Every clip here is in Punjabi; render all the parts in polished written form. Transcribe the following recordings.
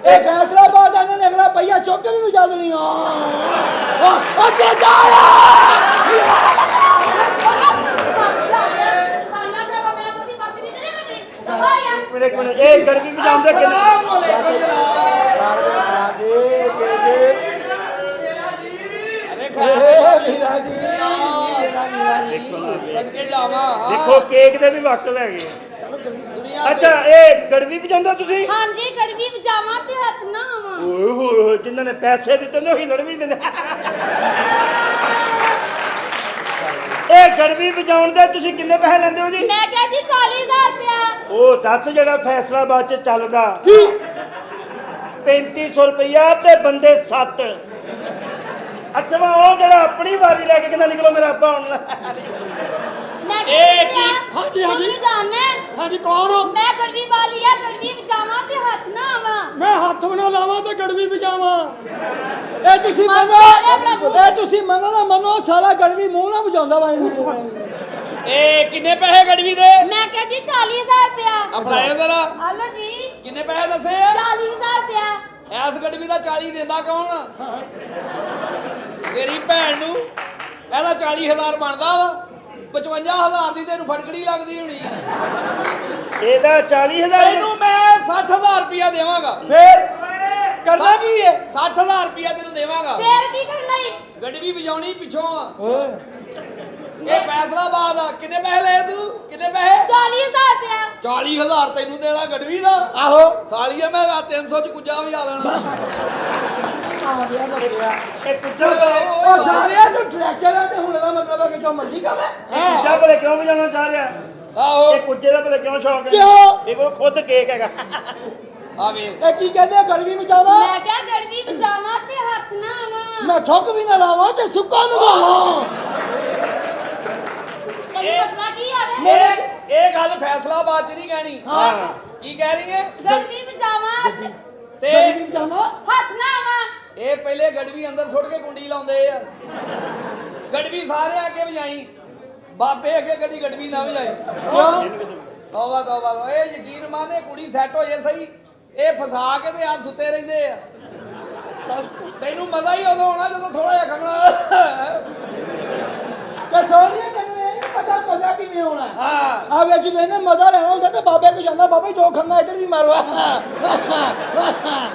ਇਹ ਫੈਸਲਾਬਾਦ ਇਹਨਾਂ ਨੇ ਅਗਲਾ ਪਈਆ ਚੁੱਕ ਕੇ ਵੀ ਵਜਾ ਦੇਣੀ ਅੱਗੇ ਜਾ ਇਹ ਗੜਵੀ ਵਜਾਉਂਦੇ ਕਿੰਨੇ ਦੇਖੋ ਕੇਕ ਦੇ ਵੀ ਵਾਕਫ ਹੈਗੇ। ਅੱਛਾ ਇਹ ਗੜਵੀ ਵਜਾਉਂਦਾ ਤੁਸੀਂ? ਹਾਂਜੀ ਗੜਵੀ ਵਜਾਵਾਂ ਤੇ ਹੱਥ ਨਾ ਆਵਾਂ। ਓਏ ਹੋਏ ਜਿਨ੍ਹਾਂ ਨੇ ਪੈਸੇ ਦਿੱਤੇ ਨੇ ਉਹੀ ਗੜਵੀ ਦਿੰਦੇ। ਇਹ ਗੜਵੀ ਵਜਾਉਣ ਦੇ ਤੁਸੀਂ ਕਿੰਨੇ ਪੈਸੇ ਲੈਂਦੇ ਹੋ ਜੀ? ਮੈਂ ਕਿਹਾ ਜੀ 40000 ਰੁਪਇਆ। ਉਹ ਦੱਸ ਜਿਹੜਾ ਫੈਸਲਾਬਾਦ ਚ ਚੱਲਦਾ 3500 ਰੁਪਇਆ ਤੇ ਬੰਦੇ 7। ਅੱਛਾ ਉਹ ਜਿਹੜਾ ਆਪਣੀ ਵਾਰੀ ਲੈ ਕੇ ਕਹਿੰਦਾ ਨਿਕਲੋ ਮੇਰਾ ਅੱਬਾ ਹੁਣ ਮੈਂ ਕੀ ਹਾਂਜੀ ਹਾਂਜੀ ਜਾਣਨਾ ਹਾਂਜੀ ਕੌਣ ਹੋ? ਮੈਂ ਗੜਵੀ ਵਾਲੀ ਆ ਗੜਵੀ ਵਜਾਵਾਂ ਤੇ ਹੱਥ ਨਾ ਆਵਾਂ। ਮੈਂ ਹੱਥ ਬਣਾ ਲਾਵਾਂ ਤੇ ਗੜਵੀ ਵਜਾਵਾਂ। ਇਹ ਤੁਸੀਂ ਮੰਨੋ ਇਹ ਤੁਸੀਂ ਮੰਨੋ ਨਾ ਮੰਨੋ ਸਾਰਾ ਗੜਵੀ ਮੂੰਹ ਨਾਲ ਵਜਾਉਂਦਾ ਵਾ। ਇਹ ਕਿੰਨੇ ਪੈਸੇ ਗੜਵੀ ਦੇ? ਮੈਂ ਕਿਹਾ ਜੀ 40000 ਰੁਪਇਆ। ਅਪਣਾਇਓ ਜ਼ਰਾ ਹਲੋ ਜੀ ਕਿੰਨੇ ਪੈਸੇ ਦੱਸੇ ਆ? 40000 ਰੁਪਇਆ। ਐਸ ਗੜਵੀ ਦਾ 40 ਦਿੰਦਾ ਕੌਣ? ਤੇਰੀ ਭੈਣ ਨੂੰ ਇਹਦਾ 40000 ਬਣਦਾ ਵਾ। 55000 ਦੀ ਤੈਨੂੰ ਫਟਕੜੀ ਲੱਗਦੀ ਹੋਣੀ। ਇਹਦਾ 40000 ਤੈਨੂੰ ਮੈਂ 60000 ਰੁਪਇਆ ਦੇਵਾਂਗਾ। ਫੇਰ ਕਰਨਾ ਕੀ ਹੈ? 60000 ਰੁਪਇਆ ਤੈਨੂੰ ਦੇਵਾਂਗਾ। ਫੇਰ ਕੀ ਕਰਨਾ ਈ? ਗੜਵੀ ਵਜਾਉਣੀ ਪਿੱਛੋਂ ਆ। ਇਹ ਫੈਸਲਾਬਾਦ ਆ। ਕਿੰਨੇ ਪੈਸੇ ਲਏ ਤੂੰ? ਕਿੰਨੇ ਪੈਸੇ? 40000 ਰੁਪਇਆ। 40000 ਤੈਨੂੰ ਦੇਣਾ ਗੜਵੀ ਦਾ? ਆਹੋ ਸਾਲੀਏ ਮੈਂ 300 ਚ ਕੁੱਜਾ ਵਜਾ ਲੈਣਾ। ਇਹ ਕੁੱਜਾ ਉਹ ਸਾਰਿਆਂ ਤੋਂ ਟਰੈਕਟਰ ਹੈ ਤੇ ਹੁਣ ਦਾ ਮਤਲਬ ਹੈ ਕਿ ਜੋ ਮਰਜ਼ੀ ਕੰਮ ਹੈ। ਕੁੱਜਾ ਭਲੇ ਕਿਉਂ ਵਜਾਉਣਾ ਚਾਹ ਰਿਹਾ? ਆਹੋ ਇਹ ਕੁੱਜੇ ਦਾ ਭਲੇ ਕਿਉਂ ਸ਼ੌਕ ਹੈ? ਕਿਉਂ? ਇਹ ਕੋਲ ਖੁਦ ਕੇਕ ਹੈਗਾ। ਆ ਵੇ ਇਹ ਕੀ ਕਹਿੰਦੇ ਆ ਗੜਵੀ ਵਜਾਵਾਂ? ਮੈਂ ਕਿਹਾ ਗੜਵੀ ਵਜਾਵਾਂ ਤੇ ਹੱਥ ਨਾ ਆਵਾਂ। ਮੈਂ ਠੁੱਕ ਵੀ ਨਾ ਲਾਵਾਂ ਤੇ ਸੁੱਕਾ ਨਾ ਲਾਵਾਂ। ਤੈਨੂੰ ਮਸਲਾ ਕੀ ਆਵੇ? ਇਹ ਗੱਲ ਫੈਸਲਾਬਾਦ ਚ ਨਹੀਂ ਕਹਿਣੀ। ਹਾਂ ਕੀ ਕਹਿ ਰਹੀ ਹੈ? ਗੜਵੀ ਵਜਾਵਾਂ ਤੇ ਗੜਵੀ ਵਜਾਵਾਂ ਹੱਥ ਨਾ ਆਵਾਂ। ਇਹ ਪਹਿਲੇ ਗੜਵੀ ਅੰਦਰ ਸੁੱਟ ਕੇ ਕੁੰਡੀ ਲਾਉਂਦੇ ਆ। ਗੜਵੀ ਸਾਰੇ ਅੱਗੇ ਵਜਾਈ, ਬਾਬੇ ਅੱਗੇ ਕਦੀ ਗੜਵੀ ਨਾ ਵਜਾਈ। ਤੌਬਾ ਤੌਬਾ। ਇਹ ਯਕੀਨ ਮਾਨੇ ਕੁੜੀ ਸੈੱਟ ਹੋ ਜੇ ਸਹੀ, ਇਹ ਫਸਾ ਕੇ ਤੇ ਆਪ ਸੁੱਤੇ ਰਹਿੰਦੇ ਆ। ਤੈਨੂੰ ਮਜ਼ਾ ਹੀ ਉਦੋਂ ਆਉਣਾ ਜਦੋਂ ਥੋੜਾ ਜਿਹਾ ਖੰਗਣਾ। ਤੇ ਸੋਹਣੀਏ ਤੈਨੂੰ ਇਹ ਨਹੀਂ ਪਤਾ ਮਜ਼ਾ ਕਿਵੇਂ ਆਉਣਾ। ਹਾਂ ਆ ਵੇ ਜਿਹਨੇ ਮਜ਼ਾ ਲੈਣਾ ਹੁੰਦਾ ਤੇ ਬਾਬੇ ਕੋ ਜਾਂਦਾ ਬਾਬਾ ਜੋ ਖੰਗਾ ਇੱਧਰ ਵੀ ਮਾਰੋ।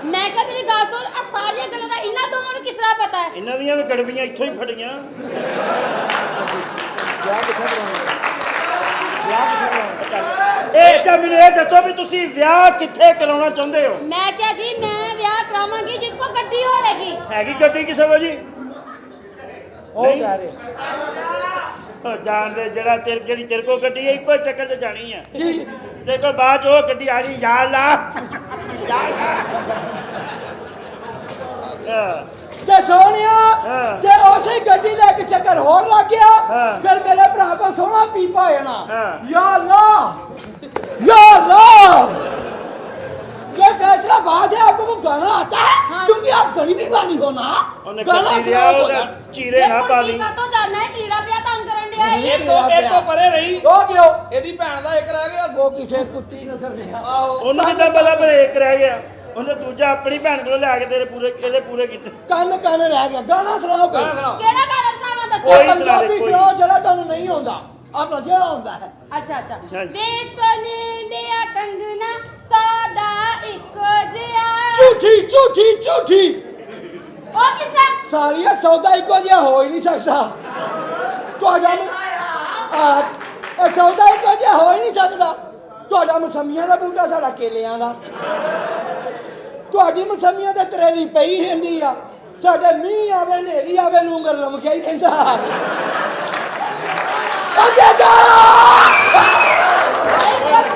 ਮੈਂ ਕਿਹਾ ਮੇਰੀ ਗੱਲ ਸੁਣ ਆ ਸਾਰੀਆਂ ਗੱਲਾਂ ਦਾ ਇਹਨਾਂ ਦੋਵਾਂ ਨੂੰ ਕਿਸ ਤਰ੍ਹਾਂ ਪਤਾ ਹੈ? ਇਹਨਾਂ ਦੀਆਂ ਵੀ ਗੜਵੀਆਂ ਇੱਥੋਂ ਹੀ ਫਟੀਆਂ। ਇਹ ਤਾਂ ਮੈਨੂੰ ਇਹ ਦੱਸੋ ਵੀ ਤੁਸੀਂ ਵਿਆਹ ਕਿੱਥੇ ਕਰਾਉਣਾ ਚਾਹੁੰਦੇ ਹੋ? ਮੈਂ ਕਿਹਾ ਜੀ ਮੈਂ ਵਿਆਹ ਕਰਾਵਾਂਗੀ ਜਿੱਦ ਕੋ ਗੱਡੀ ਹੋਵੇਗੀ। ਹੈਗੀ ਗੱਡੀ ਕਿਸੇ ਕੋ ਜੀ? ਉਹ ਕਹਿ ਰਹੇ ਜਾਣਦੇ ਜਿਹੜੀ ਤੇਰੇ ਕੋਲ ਗੱਡੀ ਹੈ ਇੱਕੋ ਚੱਕਰ ਤੇ ਜਾਣੀ ਹੈ। ਤੇ ਕੋਈ ਬਾਅਦ ਚ ਉਹ ਗੱਡੀ ਆ ਰਹੀ ਯਾਰ ਲਾ ਯਾਰ ਲਾ। ਤੇ ਸੋਹਣਿਆ ਜੇ ਉਸੇ ਗੱਡੀ ਲੈ ਕੇ ਚੱਕਰ ਹੋਰ ਲੱਗ ਗਿਆ ਫਿਰ ਮੇਰੇ ਭਰਾ ਕੋ ਸੋਹਣਾ ਪੀਪਾ ਹੋ ਜਾਣਾ। ਯਾ ਅੱਲਾਹ या अल्लाह, ये फैसला बाद है। आपको गाना आता है? हाँ। क्योंकि आप गरीबी वाली हो ना। गाना सुनाओ। चीरे ना पाली तो जानना है कीड़ा पिया तंग करन दिया है। ਇਹ ਤੋਂ ਪਰੇ ਰਹੀ। हो क्यों? ਇਹਦੀ ਭੈਣ ਦਾ ਇੱਕ ਰਹਿ ਗਿਆ। वो किसे कुत्ती नजर नहीं आ। ਆਹੋ ਉਹਨੂੰ ਕਿੱਦਾਂ ਪਤਾ ਭਲੇ ਇੱਕ ਰਹਿ ਗਿਆ? ਉਹਨੇ ਦੂਜਾ ਆਪਣੀ ਭੈਣ ਕੋਲੋਂ ਲਿਆ ਕੇ ਤੇਰੇ ਪੂਰੇ ਇਹਦੇ ਪੂਰੇ ਕੀਤੇ। कान कान रह गया। गाना सुनाओ कोई। ਗਾਣਾ ਸੁਣਾਓ। केड़ा गाना सुनावा दसो? कोई सुना दे, पंजाबी कोई। सुनाओ जरा ਤੁਹਾਨੂੰ नहीं आਉਂਦਾ। ਆਪਣਾ ਜਿਹੜਾ ਆਉਂਦਾ ਹੈ। अच्छा अच्छा हाँ। वे सोने दिया कंगना सौदा इको जिया। ਝੂਠੀ ਝੂਠੀ ਝੂਠੀ ओ किसने? ਸਾਲੀਆ ਸੌਦਾ ਇੱਕੋ ਜਿਹਾ ਹੋ ਹੀ ਨਹੀਂ ਸਕਦਾ। ਤੁਹਾਡਾ ਇਹ ਸੌਦਾ ਇੱਕੋ ਜਿਹਾ ਹੋ ਹੀ ਨਹੀਂ ਸਕਦਾ। ਤੁਹਾਡਾ ਮਸੰਮੀਆਂ ਦਾ ਬੂਟਾ ਸਾਡਾ ਕੇਲਿਆਂ ਦਾ। ਤੁਹਾਡੀ ਮਸੰਮੀਆਂ ਤੇ ਤਰੇਲੀ ਪਈ ਰਹਿੰਦੀ ਆ। ਸਾਡੇ ਮੀਂਹ ਆਵੇ ਹਨੇਰੀ ਆਵੇ ਲੂੰਗਰ ਲਮਕਿਆ ਹੀ ਰਹਿੰਦਾ। ਅੱਗੇ ਜਾ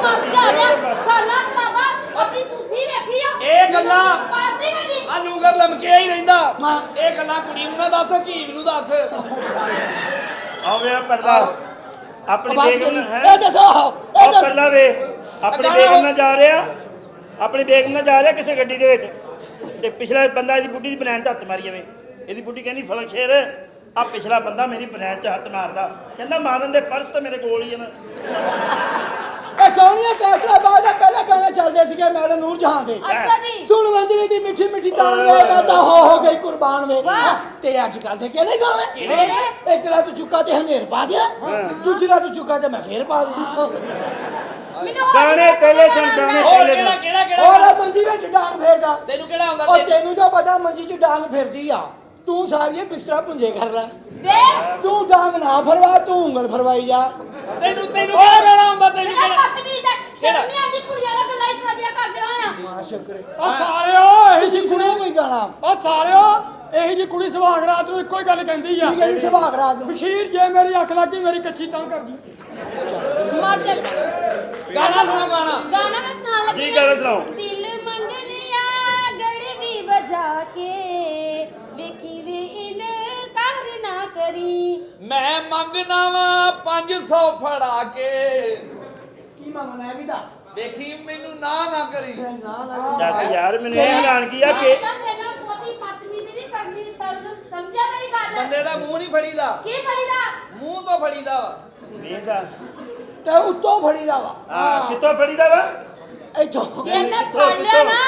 मर जा खाना खावा अपनी बुद्धि देखी हो। ਇਹ ਗੱਲਾਂ पास नहीं करनी। ਆ ਨੂਗਰ ਲਮਕਿਆ ਹੀ ਰਹਿੰਦਾ। ਹਾਂ। ਇਹ ਗੱਲਾਂ ਕੁੜੀ ਨੂੰ ਨਾ ਦੱਸ, ਹਕੀਮ ਨੂੰ ਦੱਸ। ਆਵੇ ਆ ਪਰਦਾ ਆਪਣੀ ਆਵਾਜ਼ ਬੇਗਮ ਕਰੀ। ਹੈ ਇਹ ਦੱਸੋ ਇਹ ਉਹ ਦੱਸੋ। ਪਰਲਾ ਵੇ ਆਪਣੀ ਬੇਗਮ ਨਾਲ ਜਾ ਰਿਹਾ। ਆਪਣੀ ਬੇਗਮ ਨਾਲ ਜਾ ਰਿਹਾ ਕਿਸੇ ਗੱਡੀ ਦੇ ਵਿੱਚ ਤੇ ਪਿਛਲਾ ਬੰਦਾ ਇਹਦੀ ਬੁੱਢੀ ਦੀ ਬਨੈਣ ਤੇ ਹੱਥ ਮਾਰੀ ਜਾਵੇ। ਇਹਦੀ ਬੁੱਢੀ ਕਹਿੰਦੀ ਫਲਕ ਸ਼ੇਰ ਆ ਪਿਛਲਾ ਬੰਦਾ ਮੇਰੀ ਬਨੈਣ 'ਚ ਹੱਥ ਮਾਰਦਾ। ਕਹਿੰਦਾ ਮਾਰਨ ਦੇ ਪਰਸ ਤਾਂ ਮੇਰੇ ਕੋਲ ਹੀ ਹੈ ਨਾ। ਇਹ ਸੋਹਣੀਆ ਫੈਸਲਾਬਾਦ ਦਾ ਪਹਿਲਾ ਗਾਣਾ ਚੱਲਦੇ ਸੀਗੇ ਮੈਡਮ ਨੂਰ ਜਹਾਂ ਦੇ। ਅੱਛਾ ਜੀ। ਸੁਣ ਮੰਜਰੀ ਦੀ ਮਿੱਠੀ ਮਿੱਠੀ ਤਾਣ ਵੇ ਮੈਂ ਤਾਂ ਹੋ ਗਈ ਕੁਰਬਾਨ ਵੇ। ਵਾਹ। ਤੇ ਅੱਜ ਕੱਲ ਦੇ ਕਿਹੜੇ ਗਾਣੇ? ਕਿਹੜੇ? ਇੱਕ ਰਾਤ ਚੁੱਕਾ ਤੇ ਹਨੇਰ ਪਾ ਦਿਆ, ਦੂਜੀ ਰਾਤ ਚੁੱਕਾ ਤੇ ਮੈਂ ਫੇਰ ਪਾ ਦਿਆ। ਮੈਨੂੰ ਹੋਰ ਗਾਣੇ ਕਿਹੜਾ ਪਹਿਲੇ ਗਾਣਾ ਸੁਣ, ਗਾਣੇ ਆਉਂਦਾ? ਹੋਰ ਕਿਹੜਾ ਕਿਹੜਾ ਕਿਹੜਾ ਹੋਰ ਮੰਜੀ ਵਿੱਚ ਡਾਂਗ ਫੇਰਦਾ। ਤੈਨੂੰ ਕਿਹੜਾ ਆਉਂਦਾ ਉਹ ਤੈਨੂੰ ਜੋ ਪਤਾ ਮੰਜੀ 'ਚ ਡਾਂਗ ਫਿਰਦੀ ਆ, ਤੂੰ ਸਾਰੀਏ ਬਿਸਤਰਾ ਪੁੰਜੇ ਕਰ ਲੈ। ਵੇ ਤੂੰ ਡਾਂਗ ਨਾ ਫਰਵਾ, ਤੂੰ ਉਂਗਲ ਫਰਵਾਈ ਜਾ। ਤੈਨੂੰ ਕਿਹੜਾ ਗਾਣਾ ਆਉਂਦਾ ਤੈਨੂੰ ਮੇਰਾ ਕਿਹੜਾ ਬਦਤਮੀਜ਼ ਹੈ। ਸ਼ਰਮ ਨਹੀਂ ਆਉਂਦੀ ਕੁੜੀਆਂ ਨਾਲ ਗੱਲਾਂ ਇਸ ਤਰ੍ਹਾਂ ਦੀਆਂ ਕਰਦੇ ਹੋਇਆ। ਮਾਂ ਸ਼ੁਕਰ। ਆ ਸਾਲਿਓ ਇਹੀ ਤੁਸੀਂ ਸੁਣਿਆ ਕੋਈ ਗਾਣਾ? ਆ ਸਾਲਿਓ ਇਹੀ ਜੀ ਕੁੜੀ ਸੁਹਾਗ ਰਾਤ ਨੂੰ ਇੱਕੋ ਹੀ ਗੱਲ ਕਹਿੰਦੀ ਆ ਠੀਕ ਹੈ ਜੀ, ਸੁਭਾਗ ਰਾਤ ਨੂੰ। ਬਸ਼ੀਰ ਜੇ ਮੇਰੀ ਅੱਖ ਲੱਗੀ ਮੇਰੀ ਕੱਚੀ ਤਾਂ ਕਰਦੀ ਮਰ ਜਾ। ਗਾਣਾ ਸੁਣਾ ਗਾਣਾ ਗਾਣਾ ਮੈਂ ਸੁਣਾਉਣ ਲੱਗੀ ਜੀ, ਨਾ। ਗਾਣਾ ਸੁਣਾਓ। ਦਿਲ ਮੰਗ ਲਿਆ ਗੜਵੀ ਵਜਾ ਕੇ ਵੇਖੀ ਵੇ ਇਨਕਾਰ ਨਾ ਕਰੀ। ਮੈਂ ਮੰਗਣਾ ਵਾ 500 ਫੜਾ ਕੇ ਕੀ ਮੰਗਣਾ ਹੈ ਵੀ ਦੱਸ। ਵੇਖੀ ਮੈਨੂੰ ਨਾ ਕਰੀ। ਨਾ ਨਾ ਦੱਸ ਯਾਰ ਮੈਨੂੰ ਇਹ ਹੈਰਾਨ ਕੀ ਆ ਕਿ ਤਾਂ ਮੇਰੇ ਨਾਲ ਬਹੁਤੀ ਬਦਤਮੀਜ਼ੀ ਨਹੀਂ ਕਰਨੀ। ਸਮਝਿਆ ਮੇਰੀ ਗੱਲ? ਬੰਦੇ ਦਾ ਮੂੰਹ ਨਹੀਂ ਫੜੀਦਾ, ਕੀ ਫੜੀਦਾ? ਮੂੰਹ ਤੋਂ ਫੜੀਦਾ ਵਾ। ਵੇਖਦਾ ਤੇ ਉੱਤੋਂ ਫੜੀ ਦਾ ਵਾ। ਹਾਂ ਕਿੱਥੋਂ ਫੜੀਦਾ ਵਾ? ਇੱਥੋਂ। ਜੇ ਮੈਂ ਫੜ ਲਿਆ ਨਾ,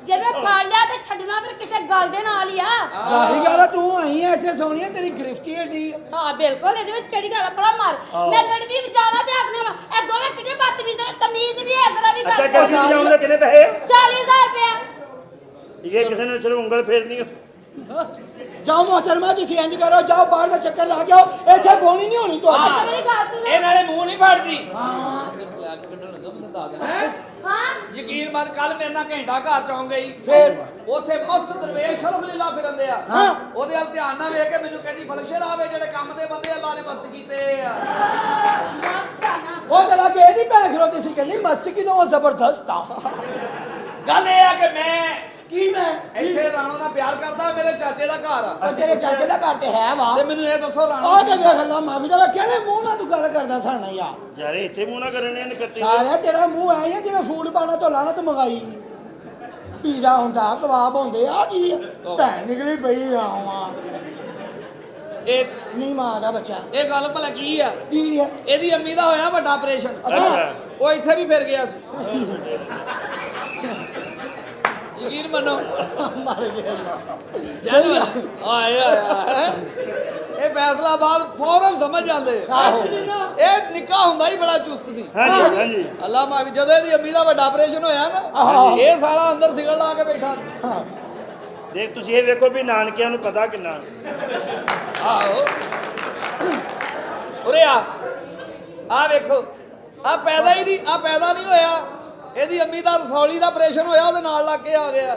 ਜੇ ਮੈਂ ਫੜ ਲਿਆ ਤੇ ਛੱਡਣਾ ਫਿਰ ਕਿਸੇ ਗੱਲ ਦੇ ਨਾਲ ਹੀ ਆ। ਸਾਰੀ ਗੱਲ ਆ, ਤੂੰ ਆਈ ਐ ਇੱਥੇ ਸੋਹਣੀਆ, ਤੇਰੀ ਗ੍ਰਿਫਤੀ ਏਡੀ ਆ। ਹਾਂ ਬਿਲਕੁਲ, ਇਹਦੇ ਵਿੱਚ ਕਿਹੜੀ ਗੱਲ ਆ? ਭਰਾ ਮਾਰ। ਮੈਂ ਲੜਦੀ ਵਿਚਾਰਾ ਤੇ ਆਖਨੇ ਵਾ ਇਹ ਦੋਵੇਂ ਕਿੱਡੇ ਬਦਤਮੀਜ਼ ਨੇ, ਤਮੀਜ਼ ਨਹੀਂ ਐ ਜ਼ਰਾ ਵੀ ਅੱਛਾ ਕਰਦੇ। ਗੱਡੀ ਜਾਉਂਦੇ ਕਿੰਨੇ ਪੈਸੇ? 40000 ਰੁਪਇਆ। ਇਹ ਕਿਸੇ ਨੇ ਸਿਰ ਉਂਗਲ ਫੇਰਨੀ ਜਾਓ ਮੋਹਤਰਮਾ, ਤੁਸੀਂ ਇੰਜ ਕਰੋ, ਜਾਓ ਬਾਹਰ ਦਾ ਚੱਕਰ ਲਾ ਕੇ ਆਓ, ਇੱਥੇ ਬੋਣੀ ਨਹੀਂ ਹੋਣੀ ਅੱਛਾ ਤੁਹਾਡੀ। ਮੇਰੀ ਗੱਲ ਸੁਣੋ। ਇਹ ਨਾਲੇ ਮੂੰਹ ਨਹੀਂ ਫੜਦੀ। ਹਾਂ ਯਕੀਨ ਮੰਨ, ਕੱਲ ਮੇਰੇ ਨਾਲ ਘੰਟਾ ਘਰ ਚ ਆਉਂ ਗਈ, ਫੇਰ? ਉੱਥੇ ਮਸਤ ਦਰਵੇਸ਼ ਸ਼ਰਫ ਲੀਲਾ ਫਿਰਦੇ ਆ। ਹਾਂ। ਉਹਦੇ ਵੱਲ ਧਿਆਨ ਨਾਲ ਵੇਖ ਕੇ ਮੈਨੂੰ ਕਹਿੰਦੀ ਫਲਕਸ਼ੇਰ ਆਵੇ ਜਿਹੜੇ ਕੰਮ ਦੇ ਬੰਦੇ ਅੱਲਾ ਨੇ ਮਸਤ ਕੀਤੇ ਆ। ਅੱਛਾ ਨਾ। ਉਹ ਤਾਂ ਲੱਗੇ ਇਹਦੀ ਭੈਣ ਖਲੋਤੀ ਸੀ, ਕਹਿੰਦੀ ਮਸਤ ਕਿਦੋਂ ਜ਼ਬਰਦਸਤ ਆ। ਗੱਲ ਇਹ ਆ ਕਿ ਮੈਂ ਕੀ ਮੈਂ? ਇੱਥੇ ਰਾਣੋ ਨਾਲ ਪਿਆਰ ਕਰਦਾ, ਮੇਰੇ ਚਾਚੇ ਦਾ ਘਰ ਆ। ਉਹ ਤੇਰੇ ਚਾਚੇ ਦਾ ਘਰ ਤੇ ਹੈ ਵਾ। ਤੇ ਮੈਨੂੰ ਇਹ ਦੱਸੋ ਰਾਣੋ ਉਹ ਤੇ ਵੇਖ ਲਾ ਮਾਫੀ ਦਾ ਕਿਹੜੇ ਮੂੰਹ ਨਾਲ ਤੂੰ ਗੱਲ ਕਰਦਾ ਸਾਨਾ ਯਾਰ। ਯਾਰ ਇੱਥੇ ਮੂੰਹ ਨਾ ਕਰਨੇ ਨੇ ਕੱਤੇ ਸਾਰਿਆ ਤੇਰਾ ਮੂੰਹ ਐ ਆ ਜਿਵੇਂ ਫੂਡ ਪਾਣਾ ਤੋਂ ਲਾਣਾ ਤੇ ਮੰਗਾਈ। ਪੀਜ਼ਾ ਹੁੰਦਾ, ਕਬਾਬ ਹੁੰਦੇ ਆ ਕੀ ਆ? ਭੈਣ ਨਿਕਲੀ ਪਈ ਆਵਾਂ। ਇਹ ਨਹੀਂ ਮਾਂ ਦਾ ਬੱਚਾ। ਇਹ ਗੱਲ ਭਲਾ ਕੀ ਆ? ਕੀ ਹੈ? ਇਹਦੀ ਅੰਮੀ ਦਾ ਹੋਇਆ ਵੱਡਾ ਆਪਰੇਸ਼ਨ। ਅੱਛਾ ਉਹ ਇੱਥੇ ਵੀ ਫਿਰ ਗਿਆ ਸੀ। ਯਕੀਨ ਮੰਨੋ। ਮਰ ਗਿਆ। ਆਏ ਆਏ ਇਹ ਫੈਸਲਾਬਾਦ ਫੌਰਨ ਸਮਝ ਜਾਂਦੇ। ਆਹੋ। ਇਹ ਨਿੱਕਾ ਹੁੰਦਾ ਹੀ ਬੜਾ ਚੁਸਤ ਸੀ। ਹਾਂਜੀ ਹਾਂਜੀ ਅੱਲਾ ਮਾਫ, ਜਦੋਂ ਇਹਦੀ ਅੰਮੀ ਦਾ ਵੱਡਾ ਆਪਰੇਸ਼ਨ ਹੋਇਆ ਨਾ, ਆਹੋ। ਇਹ ਸਾਲਾ ਅੰਦਰ ਸਿਗਲ ਲਾ ਕੇ ਬੈਠਾ ਸੀ। ਹਾਂ। ਦੇਖ ਤੁਸੀਂ ਇਹ ਵੇਖੋ ਵੀ ਨਾਨਕਿਆਂ ਨੂੰ ਪਤਾ ਕਿੰਨਾ। ਆਹੋ ਉਰੇ ਆ ਵੇਖੋ, ਆ ਪੈਦਾ ਨਹੀਂ ਹੋਇਆ। ਇਹਦੀ ਅੰਮੀ ਦਾ ਰਸੌਲੀ ਦਾ ਆਪਰੇਸ਼ਨ ਹੋਇਆ, ਉਹਦੇ ਨਾਲ ਲੱਗ ਕੇ ਆ ਗਿਆ।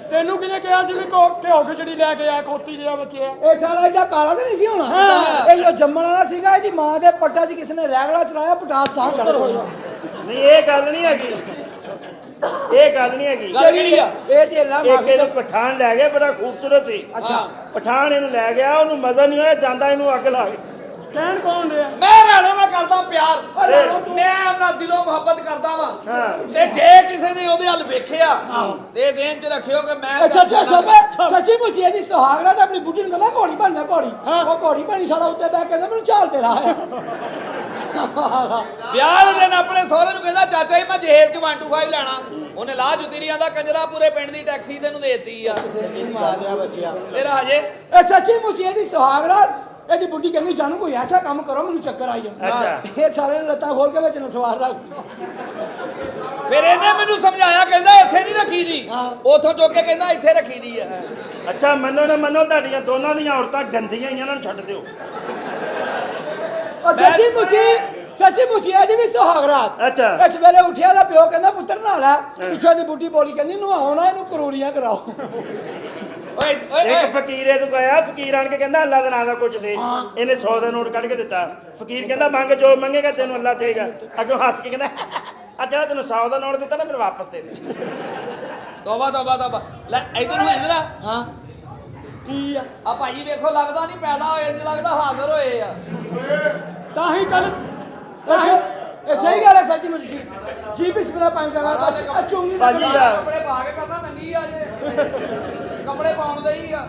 ਤੈਨੂੰ ਕਿਹਨੇ ਕਿਹਾ ਸੀ ਵੀ ਘਿਓ ਖਿਚੜੀ ਲੈ ਕੇ ਆ ਖੋਤੀ ਦੇ ਬੱਚੇ ਆ ਇਹ ਸਾਲਾ ਇਹਦਾ ਕਾਲਾ ਤਾਂ ਨਹੀਂ ਸੀ ਹੋਣਾ। ਇਹ ਜੋ ਜੰਮਣ ਵਾਲਾ ਸੀਗਾ, ਇਹਦੀ ਮਾਂ ਦੇ ਪੱਟਾ 'ਚ ਕਿਸੇ ਨੇ ਰੈਗਲਾ ਚਲਾਇਆ, ਪਟਾਸ ਸਾਹ ਚੜ ਗਿਆ। ਨਹੀਂ ਇਹ ਗੱਲ ਨਹੀਂ ਹੈਗੀ, ਇਹ ਗੱਲ ਨਹੀਂ ਹੈਗੀ। ਗੱਲ ਕਿਹੜੀ ਆ? ਇਹ ਜੇਲਾ ਇੱਕ ਮਾਫੀ ਇਹਨੂੰ ਪਠਾਨ ਲੈ ਗਿਆ, ਬੜਾ ਖੂਬਸੂਰਤ ਸੀ। ਅੱਛਾ। ਪਠਾਨ ਇਹਨੂੰ ਲੈ ਗਿਆ, ਉਹਨੂੰ ਮਜ਼ਾ ਨਹੀਂ ਹੋਇਆ, ਜਾਂਦਾ ਇਹਨੂੰ ਅੱਗ ਲਾ ਗਈ। ਕਹਿਣ ਕੌਣ ਦੇ ਆ ਮੈਂ ਰਾਣੋ ਨਾਲ ਕਰਦਾ ਪਿਆਰ, ਫਿਰ? ਮੈਂ ਆਪਣਾ ਦਿਲੋਂ ਮੁਹੱਬਤ ਕਰਦਾ ਵਾਂ। ਹਾਂ। ਤੇ ਜੇ ਕਿਸੇ ਨੇ ਉਹਦੇ ਵੱਲ ਵੇਖਿਆ ਤੇ ਜ਼ਿਹਨ 'ਚ ਰੱਖਿਓ ਕਿ ਮੈਂ ਸੱਚੀ ਮੁੱਚੀ ਇਹਦੀ ਸੁਹਾਗਰਾ ਤੇ ਆਪਣੀ ਬੁੱਢੀ ਨੂੰ ਕਹਿੰਦਾ ਘੋੜੀ ਬਣਨਾ ਘੋੜੀ। ਉਹ ਘੋੜੀ ਬਣੀ ਸਾਡਾ ਉੱਤੇ ਬਹਿ ਕੇ ਕਹਿੰਦਾ ਮੈਨੂੰ ਝਾਲ ਤੇ ਲਾ। ਵਿਆਹ ਦੇ ਦਿਨ ਆਪਣੇ ਸਹੁਰੇ ਨੂੰ ਕਹਿੰਦਾ ਚਾਚਾ ਜੀ ਮੈਂ ਜਹੇਜ਼ 'ਚ 125 ਲੈਣਾ। ਉਹਨੇ ਲਾ ਜੁਤੀਰੀਆਂ ਦਾ ਕੰਜਰਾ ਪੂਰੇ ਪਿੰਡ ਦੀ ਟੈਕਸੀ ਤੈਨੂੰ ਦੇਤੀ ਆ। ਮਾਰਿਆ ਬੱਚਿਆ। ਤੇਰਾ ਹਜੇ ਇਹ ਸੱਚੀ ਮੁੱਚੀ ਇਹਦੀ ਸੁਹਾਗਰਾ, ਇਹਦੀ ਬੁੱਢੀ ਕਹਿੰਦੀ ਜਾਨੂੰ ਕੋਈ ਐਸਾ ਕੰਮ ਕਰੋ ਮੈਨੂੰ ਚੱਕਰ ਆਈ ਜਾਂਦਾ। ਅੱਛਾ। ਇਹ ਸਾਰੇ ਨੇ ਲੱਤਾਂ ਖੋਲ ਕੇ ਵਿੱਚ ਨੂੰ ਸਵਾਰ ਰੱਖ ਦਿੱਤਾ। ਫਿਰ ਇਹਨੇ ਮੈਨੂੰ ਸਮਝਾਇਆ, ਕਹਿੰਦਾ ਇੱਥੇ ਨਹੀਂ ਰੱਖੀ ਦੀ, ਉਥੋਂ ਚੁੱਕ ਕੇ ਕਹਿੰਦਾ ਇੱਥੇ ਰੱਖੀ ਦੀ ਆ। ਅੱਛਾ ਮੰਨੋ ਨਾ ਮੰਨੋ, ਤੁਹਾਡੀਆਂ ਦੋਨਾਂ ਦੀਆਂ ਔਰਤਾਂ ਗੰਦੀਆਂ ਹੀ, ਇਹਨਾਂ ਨੂੰ ਛੱਡ ਦਿਓ। ਉਹ ਸੱਚੀ ਮੁੱਚੀ ਇਹਦੀ ਵੀ ਸੁਹਾਗਰਾਤ। ਅੱਛਾ। ਇਸ ਵੇਲੇ ਉੱਠਿਆ ਦਾ ਪਿਓ ਕਹਿੰਦਾ ਪੁੱਤਰ ਨਹਾ ਲੈ। ਪਿੱਛੇ ਦੀ ਬੁੱਢੀ ਬੋਲੀ ਕਹਿੰਦੀ ਨਹਾਓ ਨਾ, ਇਹਨੂੰ ਕਰੂਰੀਆਂ ਕਰਾਓ। ਓਏ ਓਏ ਇੱਕ ਫਕੀਰ ਇਹ ਤੋਂ ਗਿਆ, ਫਕੀਰ ਆਣ ਕੇ ਕਹਿੰਦਾ ਅੱਲਾ ਦੇ ਨਾਂ ਦਾ ਕੁਝ ਦੇ। ਇਹਨੇ 100 ਦਾ ਨੋਟ ਕੱਢ ਕੇ ਦਿੱਤਾ। ਫਕੀਰ ਕਹਿੰਦਾ ਮੰਗ ਜੋ ਮੰਗੇਗਾ ਤੈਨੂੰ ਅੱਲਾ ਦੇਗਾ। ਅੱਗੋਂ ਹੱਸ ਕੇ ਕਹਿੰਦਾ ਆ ਜਿਹੜਾ ਤੈਨੂੰ 100 ਦਾ ਨੋਟ ਦਿੱਤਾ ਨਾ ਮੈਨੂੰ ਵਾਪਸ ਦੇ ਦੇ। ਤੋਬਾ ਤੋਬਾ ਤੋਬਾ। ਲੈ ਇਧਰ ਨੂੰ ਇੰਦਰ ਆ। ਹਾਂ ਕੀ ਆ ਆ ਭਾਈ ਵੇਖੋ, ਲੱਗਦਾ ਨਹੀਂ ਪੈਦਾ ਹੋਏ, ਇੰਜ ਲੱਗਦਾ ਹਾਜ਼ਰ ਹੋਏ ਆ। ਤਾਂ ਹੀ ਕੱਲ ਇਹ ਸਹੀ ਗੱਲ ਹੈ ਸੱਚੀ ਮੁੱਚੀ। ਜੀ ਬਿਸਮਿਲ੍ਲਾ ਪਾਣੀ ਦਾ ਚੁੰਗੀ ਨਾ ਭਾਜੀ ਦਾ ਕੱਪੜੇ ਪਾ ਕੇ ਕਰਨਾ ਨੰਗੀ ਆ ਜੇ, ਕੱਪੜੇ ਪਾਉਣ ਦੇ ਹੀ ਆ।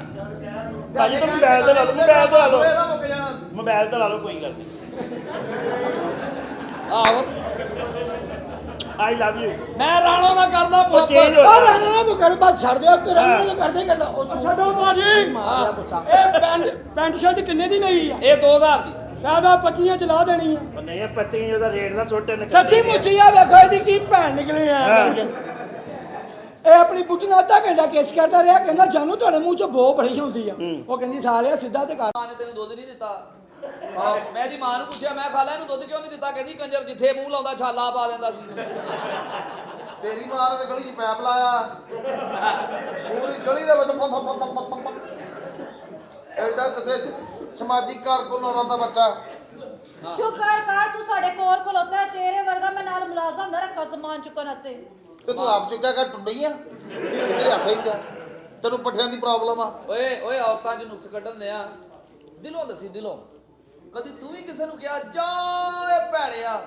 ਭਾਜੀ ਤੂੰ ਮੋਬਾਈਲ ਤੇ ਲਾ ਲਓ, ਮੋਬਾਈਲ ਤੇ ਲਾ ਲਓ, ਇਹਦਾ ਮੁੱਕ ਜਾਣਾ। ਮੋਬਾਈਲ ਤੇ ਲਾ ਲਓ, ਕੋਈ ਗੱਲ ਨਹੀਂ। ਆਹੋ ਆਈ ਲਵ ਯੂ ਮੈਂ ਰਾਣੋ ਨਾਲ ਕਰਦਾ ਉਹ ਚੇਂਜ ਮੁਹੱਬਤ ਹੋ ਉਹ ਰਹਿਣਾ ਤੂੰ ਕਰ ਬਸ ਛੱਡ ਦਿਓ ਕਰਾਂਗੇ ਤਾਂ ਕਰਦੇ ਕਰਦਾ ਉਹ ਛੱਡੋ ਭਾਜੀ ਮਾਰਿਆ ਪੁੱਤਾ ਇਹ ਪੈਂਟ ਸ਼ਰਟ ਕਿੰਨੇ ਦੀ ਲਈ ਆ ਇਹ 2000 ਦੀ ਮੈਂ ਤਾਂ 25 ਚ ਲਾ ਦੇਣੀ ਆ ਉਹ ਨਹੀਂ ਪੱਤੀ ਉਹਦਾ ਰੇਟ ਨਾ ਛੋਟੇ ਨੇ ਸੱਚੀ ਮੁੱਚੀ ਆ ਵੇਖੋ ਇਹਦੀ ਕੀ ਭੈਣ ਨਿਕਲੀ ਆ ਇਹ ਆਪਣੀ ਬੁੱਢੀ ਨਾਲ ਅੱਧਾ ਘੰਟਾ ਕੇਸ ਕਰਦਾ ਰਿਹਾ ਕਹਿੰਦਾ ਜਾਨੂ ਤੁਹਾਡੇ ਮੂੰਹ ਚੋਂ ਬੋ ਬੜੀ ਹੁੰਦੀ ਆ ਉਹ ਕਹਿੰਦੀ ਸਾਲਿਆ ਸਿੱਧਾ ਤੇ ਕਰ ਮਾਂ ਨੇ ਤੈਨੂੰ ਦੁੱਧ ਨਹੀਂ ਦਿੱਤਾ ਆਹ, ਮੈਂ ਦੀ ਮਾਂ ਨੂੰ ਪੁੱਛਿਆ ਮੈਂ ਖਾ ਲੈ ਇਹਨੂੰ ਦੁੱਧ ਕਿਉਂ ਨਹੀਂ ਦਿੱਤਾ ਕਹਿੰਦੀ ਕੰਜਰ ਜਿੱਥੇ ਮੂੰਹ ਲਾਉਂਦਾ ਛਾਲਾ ਪਾ ਦਿੰਦਾ ਸੀ ਤੇਰੀ ਮਾਂ ਨੇ ਤਾਂ ਗਲੀ 'ਚ ਪੈਪ ਲਾਇਆ ਪੂਰੀ ਗਲੀ ਦੇ ਵਿੱਚ ਐਡਾ ਕਿਸੇ ਸਮਾਜਿਕ ਕਾਰਕੁਨ ਔਰਤ ਦਾ ਬੱਚਾ ਸ਼ੁਕਰ ਕਰ ਤੂੰ ਸਾਡੇ ਕੋਲ ਖਲੋਤਾ ਹੈ, ਤੇਰੇ ਵਰਗਾ ਮੈਂ ਨਾਲ ਮੁਲਾਜ਼ਮ ਹੁੰਦਾ ਰੱਖਾ ਸਮਾਨ ਚੁੱਕਣ ਵਾਸਤੇ। ਤੇ ਤੂੰ ਆਪ ਚੁੱਕਿਆ ਕਰ ਟੁੰਡੀ ਆ ਕਿ ਤੇਰੇ ਹੱਥ ਹੀ ਜਾ ਤੈਨੂੰ ਪੱਠਿਆਂ ਦੀ ਪ੍ਰੋਬਲਮ ਆ ਓਏ ਓਏ ਔਰਤਾਂ 'ਚ ਨੁਕਸ ਕੱਢਣ ਦੇ ਆ ਦਿਲੋਂ ਦੱਸੀ ਦਿਲੋਂ ਕਦੀ ਤੂੰ ਵੀ ਕਿਸੇ ਨੂੰ ਕਿਹਾ ਜਾ ਏ ਭੈੜਿਆ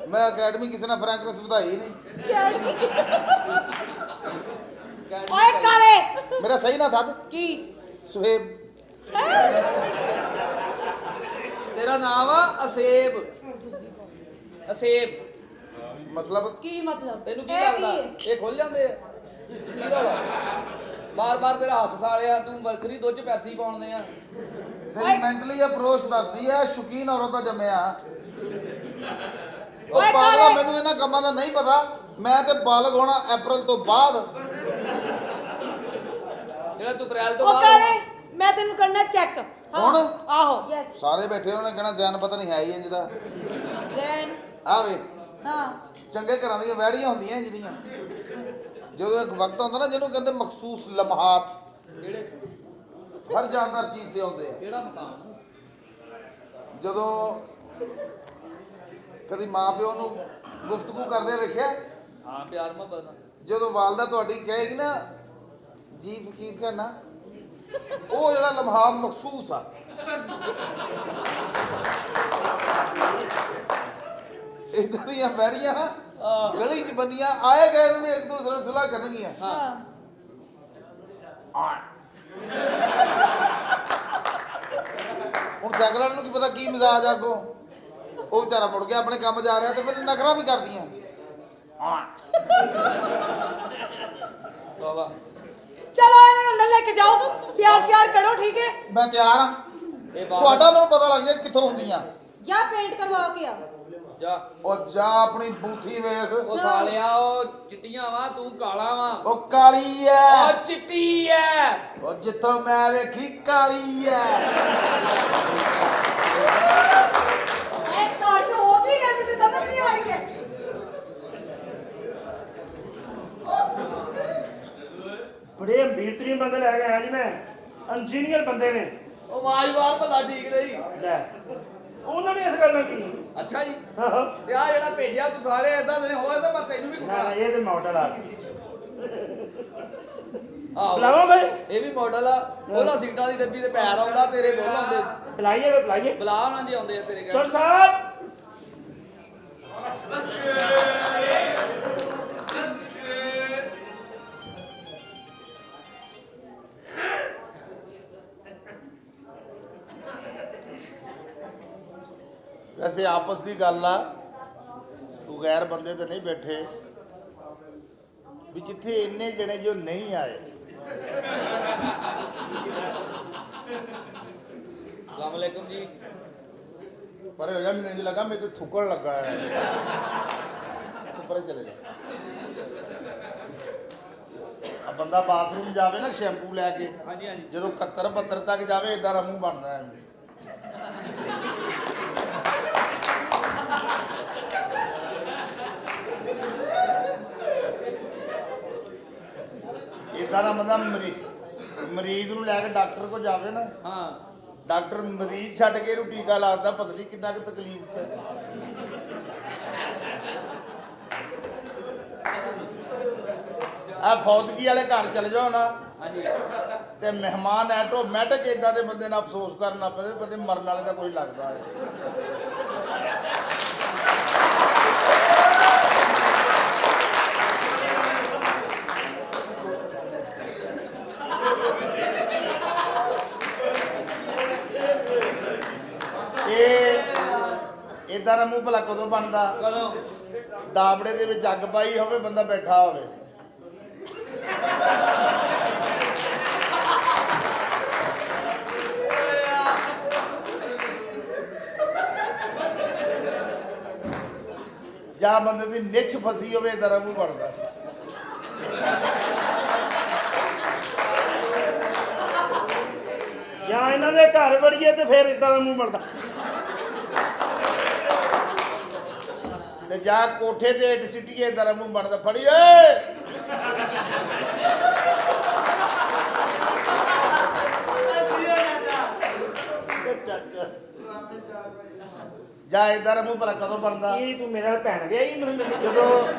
ਮੈਂ ਅਕੈਡਮੀ ਕਿਸੇ ਨੇ ਫਰੈਂਕਨੈਸ ਵਧਾਈ ਨਹੀਂ ਓਏ ਕਾਲੇ ਮੇਰਾ ਸਹੀ ਨਾ ਸੱਦ ਕੀ ਸੁਹੇਬ ਤੇਰਾ ਨਾਮ ਆ ਅਸੇਬ ਅਸੇਬ ਮਤਲਬ ਕੀ ਮਤਲਬ ਤੈਨੂੰ ਕੀ ਇਹ ਲੱਗਦਾ ਹੈ? ਇਹ ਖੁੱਲ ਜਾਂਦੇ ਆ ਕੀ ਰੌਲਾ ਬਾਰ-ਬਾਰ ਤੇਰਾ ਹੱਥ ਸਾਲਿਆ ਤੂੰ ਵਰਖਰੀ ਦੁੱਧ 'ਚ ਪੈਪਸੀ ਪਾਉਣਦੇ ਆ ਤੇਰੀ ਮੈਂਟਲੀ ਅਪਰੋਚ ਦੱਸਦੀ ਹੈ ਸ਼ੌਕੀਨ ਔਰਤ ਦਾ ਜੰਮਿਆ ਉਹ ਓਏ ਪਾਗਲਾ ਕਾਲੇ। ਮੈਨੂੰ ਇਹਨਾਂ ਕੰਮਾਂ ਦਾ ਨਹੀਂ ਪਤਾ ਮੈਂ ਤੇ ਬਾਲਗ ਹੋਣਾ ਅਪ੍ਰੈਲ ਤੋਂ ਬਾਅਦ ਜਿਹੜਾ ਤੂੰ ਅਪ੍ਰੈਲ ਤੋਂ ਉਹ ਬਾਅਦ ਕਾਲੇ ਮੈਂ ਤੈਨੂੰ ਕਰਨਾ ਚੈੱਕ ਹੁਣ ਆਹੋ ਯੈਸ ਸਾਰੇ ਬੈਠੇ ਉਹਨਾਂ ਨੇ ਕਹਿਣਾ ਜ਼ੈਨ ਪਤਾ ਨਹੀਂ ਹੈ ਹੀ ਇੰਜ ਦਾ ਜ਼ੈਨ ਆ ਵੇ ਹਾਂ ਚੰਗੇ ਘਰਾਂ ਦੀਆਂ ਵਹਿੜੀਆਂ ਹੁੰਦੀਆਂ ਜਿਹੜੀਆਂ ਜਦੋਂ ਇੱਕ ਵਕਤ ਹੁੰਦਾ ਨਾ ਜਿਹਨੂੰ ਕਹਿੰਦੇ ਮਖਸੂਸ ਲਮਹਾਤ ਕਿਹੜੇ ਹਰ ਜਾਨਦਾਰ ਚੀਜ਼ ਤੇ ਆਉਂਦੇ ਆ ਕਿਹੜਾ ਮਕਾਨ ਜਦੋਂ ਕਦੀ ਮਾਂ ਪਿਓ ਨੂੰ ਗੁਫ਼ਤਗੂ ਕਰਦੇ ਵੇਖਿਆ ਹਾਂ ਪਿਆਰ ਮੁਹੱਬਤ ਨਾਲ ਜਦੋਂ ਵਾਲਦਾ ਤੁਹਾਡੀ ਕਹੇਗੀ ਨਾ ਜੀ ਫਕੀਰ ਸੈਨਾ ਉਹ ਜਿਹੜਾ ਲਮਹਾ ਮਖਸੂਸ ਆ ਇਦਾਂ ਦੀਆਂ ਬੈੜੀਆਂ ਨਾ ਗਲੀ 'ਚ ਬੰਦੀਆਂ ਆਏ ਗਏ ਨੂੰ ਵੀ ਇੱਕ ਦੂਸਰੇ ਨੂੰ ਸੁਲਾਹ ਕਰਨਗੀਆਂ ਹਾਂ ਹੁਣ ਸਾਈਕਲ ਵਾਲੇ ਨੂੰ ਕੀ ਪਤਾ ਕੀ ਮਿਜ਼ਾਜ ਆ ਅੱਗੋਂ ਉਹ ਵਿਚਾਰਾ ਮੁੜ ਗਿਆ ਆਪਣੇ ਕੰਮ ਜਾ ਰਿਹਾ ਤੇ ਫਿਰ ਨਖਰਾ ਵੀ ਕਰਦੀਆਂ ਤੋਬਾ ਚਲੋ ਇਹਨਾਂ ਨੂੰ ਅੰਦਰ ਲੈ ਕੇ ਜਾਓ ਪਿਆਰ ਸ਼ਿਆਰ ਕਰੋ ਠੀਕ ਹੈ ਮੈਂ ਤਿਆਰ ਆ ਇਹ ਬਾਤ ਤੁਹਾਡਾ ਮੈਨੂੰ ਪਤਾ ਲੱਗ ਜਾਏ ਕਿੱਥੋਂ ਹੁੰਦੀਆਂ ਜਾਂ ਪੇਂਟ ਕਰਵਾ ਕੇ ਆ ਜਾ ਉਹ ਜਾ ਆਪਣੀ ਬੂਥੀ ਵੇਖ ਉਹ ਸਾਲਿਆ ਉਹ ਚਿੱਟੀਆਂ ਵਾ ਤੂੰ ਕਾਲਾ ਵਾ ਉਹ ਕਾਲੀ ਐ ਉਹ ਚਿੱਟੀ ਐ ਉਹ ਜਿੱਥੋਂ ਮੈਂ ਵੇਖੀ ਕਾਲੀ ਐ ਇਹ ਸਟਾਰਟ ਹੋ ਗਈ ਹੈ ਮੈਨੂੰ ਸਮਝ ਨਹੀਂ ਆ ਰਹੀ ਹੈ ਬੜੇ ਬੇਹਤਰੀਨ ਬੰਦੇ ਲੈ ਕੇ ਆਇਆ ਜੀ ਮੈਂ ਇੰਜੀਨੀਅਰ ਬੰਦੇ ਨੇ ਉਹ ਆਵਾਜ਼ ਭਲਾ ਠੀਕ ਨਹੀਂ ਲੈ ਉਹਨਾਂ ਨੇ ਇਸ ਗੱਲ ਨਾਲ ਕੀ ਅੱਛਾ ਜੀ ਆਹੋ। ਤੇ ਆ ਜਿਹੜਾ ਭੇਜਿਆ ਤੂੰ ਸਾਰੇ ਏਦਾਂ ਦੇ ਹੋਏ ਤਾਂ ਮੈਂ ਤੈਨੂੰ ਵੀ ਨਾ ਕੁੱਟਾਂ ਇਹ ਤੇ ਮਾਡਲ ਆ ਆਹੋ ਬੁਲਾਵਾ ਬਈ ਇਹ ਵੀ ਮਾਡਲ ਆ ਉਹਦਾ ਸੀਟਾਂ ਦੀ ਡੱਬੀ ਤੇ ਪੈਰ ਆਉਂਦਾ ਤੇਰੇ ਬੋਲ ਆਉਂਦੇ ਸੀ ਬੁਲਾਈਏ ਬੁਲਾ ਉਹਨਾਂ ਜੀ ਆਉਂਦੇ ਆ ਤੇਰੇ ਘਰ ਸਰ ਸਾਹਿਬ ਵੈਸੇ ਆਪਸ ਦੀ ਗੱਲ ਆ ਤੂੰ ਗੈਰ ਬੰਦੇ ਤੇ ਨਹੀਂ ਬੈਠੇ ਵੀ ਜਿੱਥੇ ਇੰਨੇ ਜਣੇ ਜੋ ਨਹੀਂ ਆਏ ਅਸਲਾਮ ਅਲੈਕੁਮ ਜੀ ਪਰੇ ਹੋ ਜਾ ਮੈਨੂੰ ਇੰਜ ਲੱਗਾ ਮੇਰੇ ਤੇ ਥੁੱਕਣ ਲੱਗਾ ਹੈ ਤੂੰ ਪਰੇ ਚਲੇ ਜਾ ਆ ਬੰਦਾ ਬਾਥਰੂਮ ਜਾਵੇ ਨਾ ਸ਼ੈਂਪੂ ਲੈ ਕੇ ਹਾਂਜੀ ਹਾਂਜੀ ਜਦੋਂ 71 72 ਤੱਕ ਜਾਵੇ ਇਦਾਂ ਦਾ ਮੂੰਹ ਬਣਦਾ ਹੈ ਇਦਾਂ ਦਾ ਬੰਦਾ ਮਰੀਜ਼ ਨੂੰ ਲੈ ਕੇ ਡਾਕਟਰ ਕੋਲ ਜਾਵੇ ਨਾ ਹਾਂ ਡਾਕਟਰ ਮਰੀਜ਼ ਛੱਡ ਕੇ ਇਹਨੂੰ ਟੀਕਾ ਲਾਉਂਦਾ ਪਤਾ ਨਹੀਂ ਕਿੰਨਾ ਕੁ ਤਕਲੀਫ 'ਚ ਹੈ। ਆ ਫੌਤਗੀ ਵਾਲੇ ਘਰ ਚਲੇ ਜਾਓ ਨਾ ਹਾਂਜੀ ਤੇ ਮਹਿਮਾਨ ਆਟੋਮੈਟਿਕ ਇਦਾਂ ਦੇ ਬੰਦੇ ਨਾਲ ਅਫਸੋਸ ਕਰਨਾ ਪਵੇ ਬੰਦੇ ਮਰਨ ਵਾਲੇ ਦਾ ਕੋਈ ਲੱਗਦਾ ਹੈ ਇਹ ਇਦਾਂ ਇਦਾਂ ਦਾ ਮੂੰਹ ਭਲਾ ਕਦੋਂ ਬਣਦਾ? ਕਦੋਂ? ਦਾਬੜੇ ਦੇ ਵਿੱਚ ਅੱਗ ਪਾਈ ਹੋਵੇ, ਬੰਦਾ ਬੈਠਾ ਹੋਵੇ। ਜਾਂ ਬੰਦੇ ਦੀ ਨਿੱਛ ਫਸੀ ਹੋਵੇ, ਇਦਾਂ ਦਾ ਮੂੰਹ ਬਣਦਾ। ਜਾਂ ਇਹਨਾਂ ਦੇ ਘਰ ਵੜੀਏ ਤੇ ਫਿਰ ਇਦਾਂ ਦਾ ਮੂੰਹ ਬਣਦਾ। ਤੇ ਜਾਂ ਕੋਠੇ ਤੇ ਇੱਟ ਸਿੱਟੀਏ, ਇਦਾਂ ਦਾ ਮੂੰਹ ਬਣਦਾ। ਫੜੀ ਓਏ ਜਾਂ ਇਦਾਂ ਦਾ ਮੂੰਹ ਭਲਾ ਕਦੋਂ ਬਣਦਾ? ਕੀ ਤੂੰ ਮੇਰੇ ਨਾਲ ਭੈਣ ਗਿਆ ਹੀ ਮੈਨੂੰ?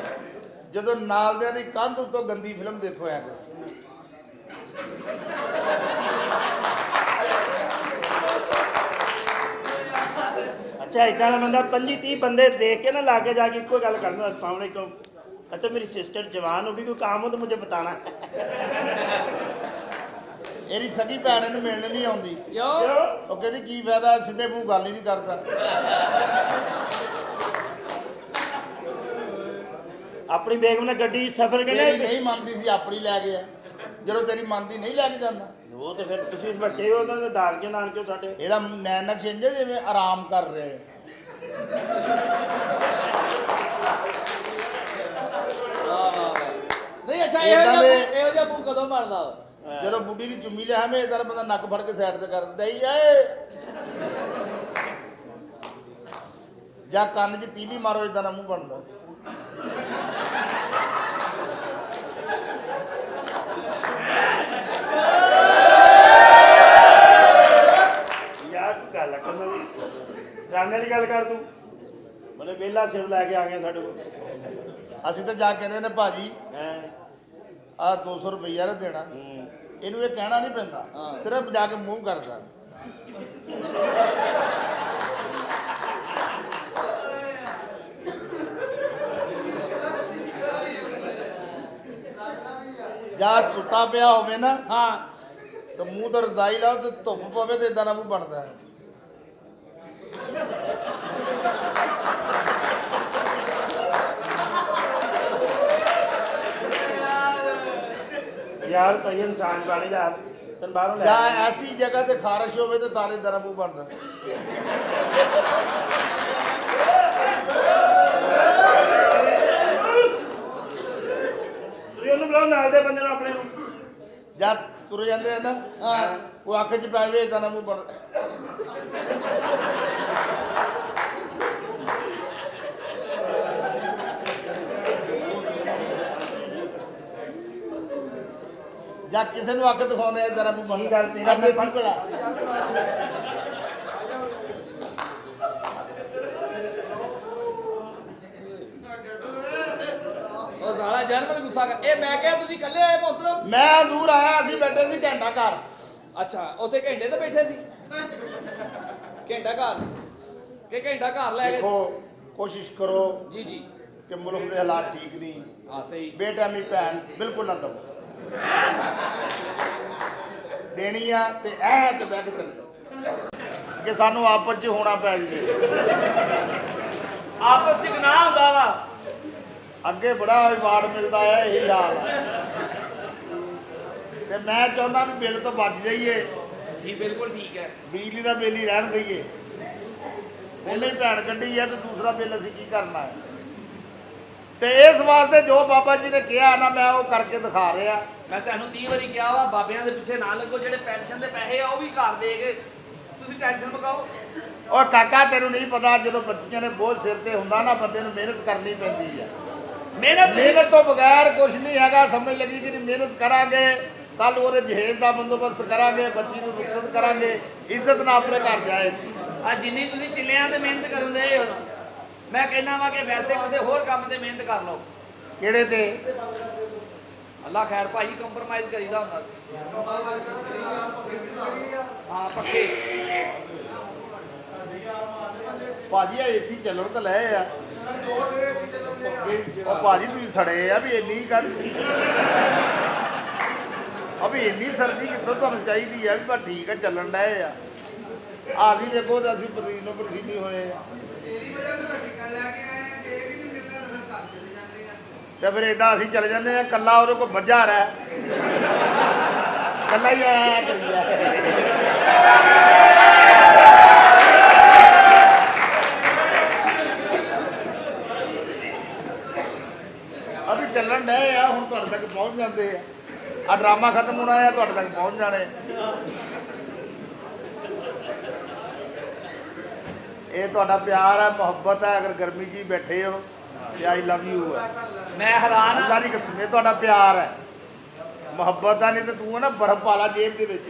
ਜਦੋਂ ਨਾਲਦਿਆਂ ਦੀ ਕੰਧ ਉੱਤੋਂ ਗੰਦੀ ਫਿਲਮ ਦੇਖੋ ਆ ਕੇ। ਅੱਛਾ ਇਦਾਂ ਦਾ ਬੰਦਾ 25-30 ਬੰਦੇ ਦੇਖ ਕੇ ना लाके जाके ਇੱਕੋ ਗੱਲ ਕਰਨਾ, अस्सलाम वालेकुम, अच्छा मेरी सिस्टर जवान होगी, कोई काम हो तो मुझे बताना। ਇਹਦੀ ਸਗੀ ਭੈਣ ਇਹਨੂੰ ਮਿਲਣ ਨਹੀਂ ਆਉਂਦੀ। ਕਿਉਂ? ਉਹ ਕਹਿੰਦੀ ਕੀ ਫਾਇਦਾ, ਸਿੱਧੇ ਮੂੰਹ ਗੱਲ ਹੀ ਨਹੀਂ ਕਰਦਾ। ਆਪਣੀ ਬੇਗਮ ਨਾਲ ਗੱਡੀ ਸਫ਼ਰ ਤੇਰੀ ਕਰਨਾ ਨਹੀਂ ਮੰਨਦੀ ਸੀ, ਆਪਣੀ ਲੈ ਗਿਆ। ਜਦੋਂ ਤੇਰੀ ਮੰਨਦੀ ਨਹੀਂ ਲੈ ਕੇ ਜਾਂਦਾ। ਉਹ ਤੇ ਫਿਰ ਤੁਸੀਂ ਵੱਡੇ ਹੋ, ਉਹਨਾਂ ਦੇ ਦਾਲ ਕੇ ਨਾਨਕੇ ਸਾਡੇ। ਇਹਦਾ ਨੈਣ ਨਕਸ਼ ਇੰਝ ਹੈ ਜਿਵੇਂ ਆਰਾਮ ਕਰ ਰਹੇ। ਨਹੀਂ ਅੱਛਾ, ਏਦਾਂ ਦੇ- ਇਹੋ ਜਿਹਾ ਮੂੰਹ ਕਦੋਂ ਬਣਦਾ? ਜਦੋਂ ਬੁੱਢੀ ਦੀ ਚੁੰਮੀ ਲਿਆ ਮੈਂ ਇਦਾਂ ਬੰਦਾ ਨੱਕ ਫੜ ਕੇ ਸਾਈਡ ਤੇ ਕਰ ਦਿੰਦਾ ਹੀ ਆਏ। ਜਾਂ ਕੰਨ 'ਚ ਤੀਲੀ ਮਾਰੋ, ਇਦਾਂ ਦਾ ਮੂੰਹ ਬਣਦਾ। ਯਾਰ ਤੂੰ ਗੱਲ ਕਰਨਾ ਵੀ ਡਰਾਮੇ ਦੀ ਗੱਲ ਕਰ ਤੂੰ। ਬੜੇ ਵਿਹਲਾ ਸਿਰ ਲੈ ਕੇ ਆ ਗਏ ਸਾਡੇ ਕੋਲ। ਅਸੀਂ ਤਾਂ ਜਾ ਕੇ ਕਹਿੰਦੇ ਨੇ ਭਾਜੀ ਹੈਂ ਆਹ 200 ਰੁਪਈਆ ਨੇ ਦੇਣਾ। ਇਹਨੂੰ ਇਹ ਕਹਿਣਾ ਨਹੀਂ ਪੈਂਦਾ, ਸਿਰਫ ਜਾ ਕੇ ਮੂੰਹ ਕਰਦਾ। ਜਾਂ ਸੁੱਤਾ ਪਿਆ ਹੋਵੇ ਨਾ, ਹਾਂ ਤਾਂ ਮੂੰਹ ਤੇ ਰਜ਼ਾਈ ਲਾਓ ਤੇ ਧੁੱਪ ਪਵੇ ਤੇ ਇਦਾਂ ਦਾ ਮੂੰਹ ਬਣਦਾ ਹੈ। ਯਾਰ ਭਾਈ ਇਨਸਾਨ ਬਣ ਯਾਰ, ਤੈਨੂੰ ਬਾਹਰੋਂ ਲੈ ਜਾਂ ਆਇਆ। ਐਸੀ ਜਗ੍ਹਾ ਤੇ ਖਾਰਸ਼ ਹੋਵੇ ਤੇ ਤਾਰੇ ਦਾ ਮੂੰਹ ਬਣਦਾ। ਤੁਸੀਂ ਉਹਨੂੰ ਬੁਲਾਓ ਨਾਲ ਦੇ ਬੰਦੇ ਨੂੰ ਆਪਣੇ ਨੂੰ। ਜਾਂ ਤੁਰ ਜਾਂਦੇ ਆ ਨਾ, ਹਾਂ ਉਹ ਅੱਖ 'ਚ ਪੈਵੇ ਇਦਾਂ ਦਾ ਮੂੰਹ ਬਣਦਾ। ਜਾਂ ਕਿਸੇ ਨੂੰ ਅੱਖ ਦਿਖਾਉਂਦੇ ਇਦਾਂ ਦਾ ਮੂੰਹ ਕੀ ਬਣਦਾ। ਗੱਲ ਤੇਰਾ ਅੱਗੇ ਮੈਂ ਭਲਾ ਉਹ ਸਾਲਾ ਜਨਮਨ ਗੁੱਸਾ ਕਰ। ਇਹ ਮੈਂ ਕਿਹਾ ਤੁਸੀਂ ਇਕੱਲੇ ਆਏ ਮੋਹਤਰਮ? ਮੈਂ ਦੂਰ ਆਇਆ, ਅਸੀਂ ਬੈਠੇ ਸੀ ਘੰਟਾ ਘਰ। ਅੱਛਾ, ਉੱਥੇ ਘੰਟੇ ਤੇ ਬੈਠੇ ਸੀ? ਘੰਟਾ ਘਰ ਕਿ ਘੰਟਾ ਘਰ ਲੈ ਗਏ? ਦੇਖੋ ਕੋਸ਼ਿਸ਼ ਕਰੋ ਜੀ ਜੀ ਕਿ ਮੁਲਕ ਦੇ ਹਾਲਾਤ ਠੀਕ ਨਹੀਂ। ਹਾਂ ਸਹੀ। ਬੇਟਾਮੀ ਭੈਣ ਬਿਲਕੁਲ ਨਾ ਦਵੋ। ਦੇਣੀ ਆ ਤੇ ਐ ਤੇ ਬੈਠ ਕੇ ਚੱਲ ਜਾਓ ਕਿ ਸਾਨੂੰ ਆਪਸ 'ਚ ਹੋਣਾ ਪੈ ਜਾਵੇ। ਆਪਸ ਚ ਗੁਨਾਹ ਹੁੰਦਾ ਵਾ। ਅੱਗੇ ਬੜਾ ਰਿਵਾਰਡ ਮਿਲਦਾ ਹੈ, ਇਹੀ ਹਾਲ ਹੈ। ਤੇ ਮੈਂ ਚਾਹੁੰਦਾ ਵੀ ਬਿੱਲ ਤੋਂ ਬਚ ਜਾਈਏ। ਜੀ ਬਿਲਕੁਲ ਠੀਕ ਹੈ। ਬਿਜਲੀ ਦਾ ਬਿੱਲ ਹੀ ਰਹਿਣ ਦਈਏ। ਉਹਨੇ ਹੀ ਭੈਣ ਕੱਢੀ ਹੈ ਤੇ ਦੂਸਰਾ ਬਿੱਲ ਅਸੀਂ ਕੀ ਕਰਨਾ ਹੈ। ਤੇ ਇਸ ਵਾਸਤੇ ਜੋ ਬਾਬਾ ਜੀ ਨੇ ਕਿਹਾ ਨਾ, ਮੈਂ ਉਹ ਕਰਕੇ ਦਿਖਾ ਰਿਹਾ। ਮੈਂ ਤੁਹਾਨੂੰ 30 ਵਾਰੀ ਕਿਹਾ ਵਾ, ਬਾਬਿਆਂ ਦੇ ਪਿੱਛੇ ਨਾ ਲੱਗੋ। ਜਿਹੜੇ ਪੈਨਸ਼ਨ ਦੇ ਪੈਸੇ ਆ ਉਹ ਵੀ ਘਰ ਦੇ ਕੇ ਤੁਸੀਂ ਟੈਨਸ਼ਨ ਮੁਕਾਓ। ਔਰ ਕਾਕਾ ਤੈਨੂੰ ਨਹੀਂ ਪਤਾ, ਜਦੋਂ ਬੱਚਿਆਂ ਦੇ ਬੋਝ ਸਿਰ ਤੇ ਹੁੰਦਾ ਨਾ, ਬੰਦੇ ਨੂੰ ਮਿਹਨਤ ਕਰਨੀ ਪੈਂਦੀ ਹੈ। ਮਿਹਨਤ ਤੋਂ ਬਗੈਰ ਕੁਝ ਨਹੀਂ ਹੈਗਾ। ਸਮਝ ਲੱਗੀ ਕਿ ਮਿਹਨਤ ਕਰਾਂਗੇ, ਕੱਲ ਉਹਦੇ ਜਹੇਜ਼ ਦਾ ਬੰਦੋਬਸਤ ਕਰਾਂਗੇ, ਬੱਚੀ ਨੂੰ ਰੁਖਸਤ ਕਰਾਂਗੇ, ਇੱਜ਼ਤ ਨਾਲ ਆਪਣੇ ਘਰ ਜਾਏਗੀ। ਆ ਜਿੰਨੀ ਤੁਸੀਂ ਚਿੱਲਿਆਂ ਤੇ ਮਿਹਨਤ ਕਰਨ ਦੇ ਹੁਣ, ਮੈਂ ਕਹਿੰਦਾ ਵਾ ਕਿ ਵੈਸੇ ਕਿਸੇ ਹੋਰ ਕੰਮ ਤੇ ਮਿਹਨਤ ਕਰ ਲਓ। ਕਿਹੜੇ ਤੇ? ਅੱਲਾ ਖੈਰ ਭਾਈ, ਕੰਪਰਮਾਈਜ਼ ਕਰੀਦਾ ਹੁੰਦਾ। ਹਾਂ ਪੱਕੇ। ਭਾਜੀ ਏਸੀ ਚੱਲਣ ਤਾਂ ਲਏ ਆ। ਉਹ ਭਾਜੀ ਤੁਸੀਂ ਸੜੇ ਆ ਵੀ ਇੰਨੀ ਗੱਲ ਅਭੀ ਇੰਨੀ ਸਰਦੀ ਕਿੱਥੋਂ ਤੁਹਾਨੂੰ ਚਾਹੀਦੀ ਆ ਵੀ ਪਰ ਠੀਕ ਆ ਚੱਲਣ ਡਏ ਆ। ਆਦੀ ਵੇਖੋ ਤਾਂ ਅਸੀਂ ਪਸੀਨੋ ਪਸੀਨੀ ਹੋਏ ਆ। ਤੇ ਫਿਰ ਏਦਾਂ ਅਸੀਂ ਚਲੇ ਜਾਂਦੇ ਆ, ਕੱਲਾ ਉਹਦੇ ਕੋਲ ਵੱਜਾ ਰਹਿ, ਕੱਲਾ ਹੀ ਆਇਆ ਕਰੀ ਜਾ। ਅਭੀ ਚੱਲਣ ਡਏ ਆ, ਹੁਣ ਤੁਹਾਡੇ ਤੱਕ ਪਹੁੰਚ ਜਾਂਦੇ ਆ। ਆ ਡਰਾਮਾ ਖਤਮ ਹੋਣਾ ਆ, ਤੁਹਾਡੇ ਤੱਕ ਪਹੁੰਚ ਜਾਣੇ। ਇਹ ਤੁਹਾਡਾ ਪਿਆਰ ਹੈ, ਮੁਹੱਬਤ ਹੈ। ਅਗਰ ਗਰਮੀ 'ਚ ਹੀ ਬੈਠੇ ਹੋ ਤੇ ਆਈ ਲਵ ਯੂ ਹੈ। ਮੈਂ ਹੈਰਾਨ ਅੱਲਾ ਦੀ ਕਸਮ, ਇਹ ਤੁਹਾਡਾ ਪਿਆਰ ਹੈ, ਮੁਹੱਬਤ ਦਾ। ਨਹੀਂ ਤੇ ਤੂੰ ਨਾ ਬਰਫ਼ ਪਾ ਲਾ ਜੇਬ ਦੇ ਵਿੱਚ।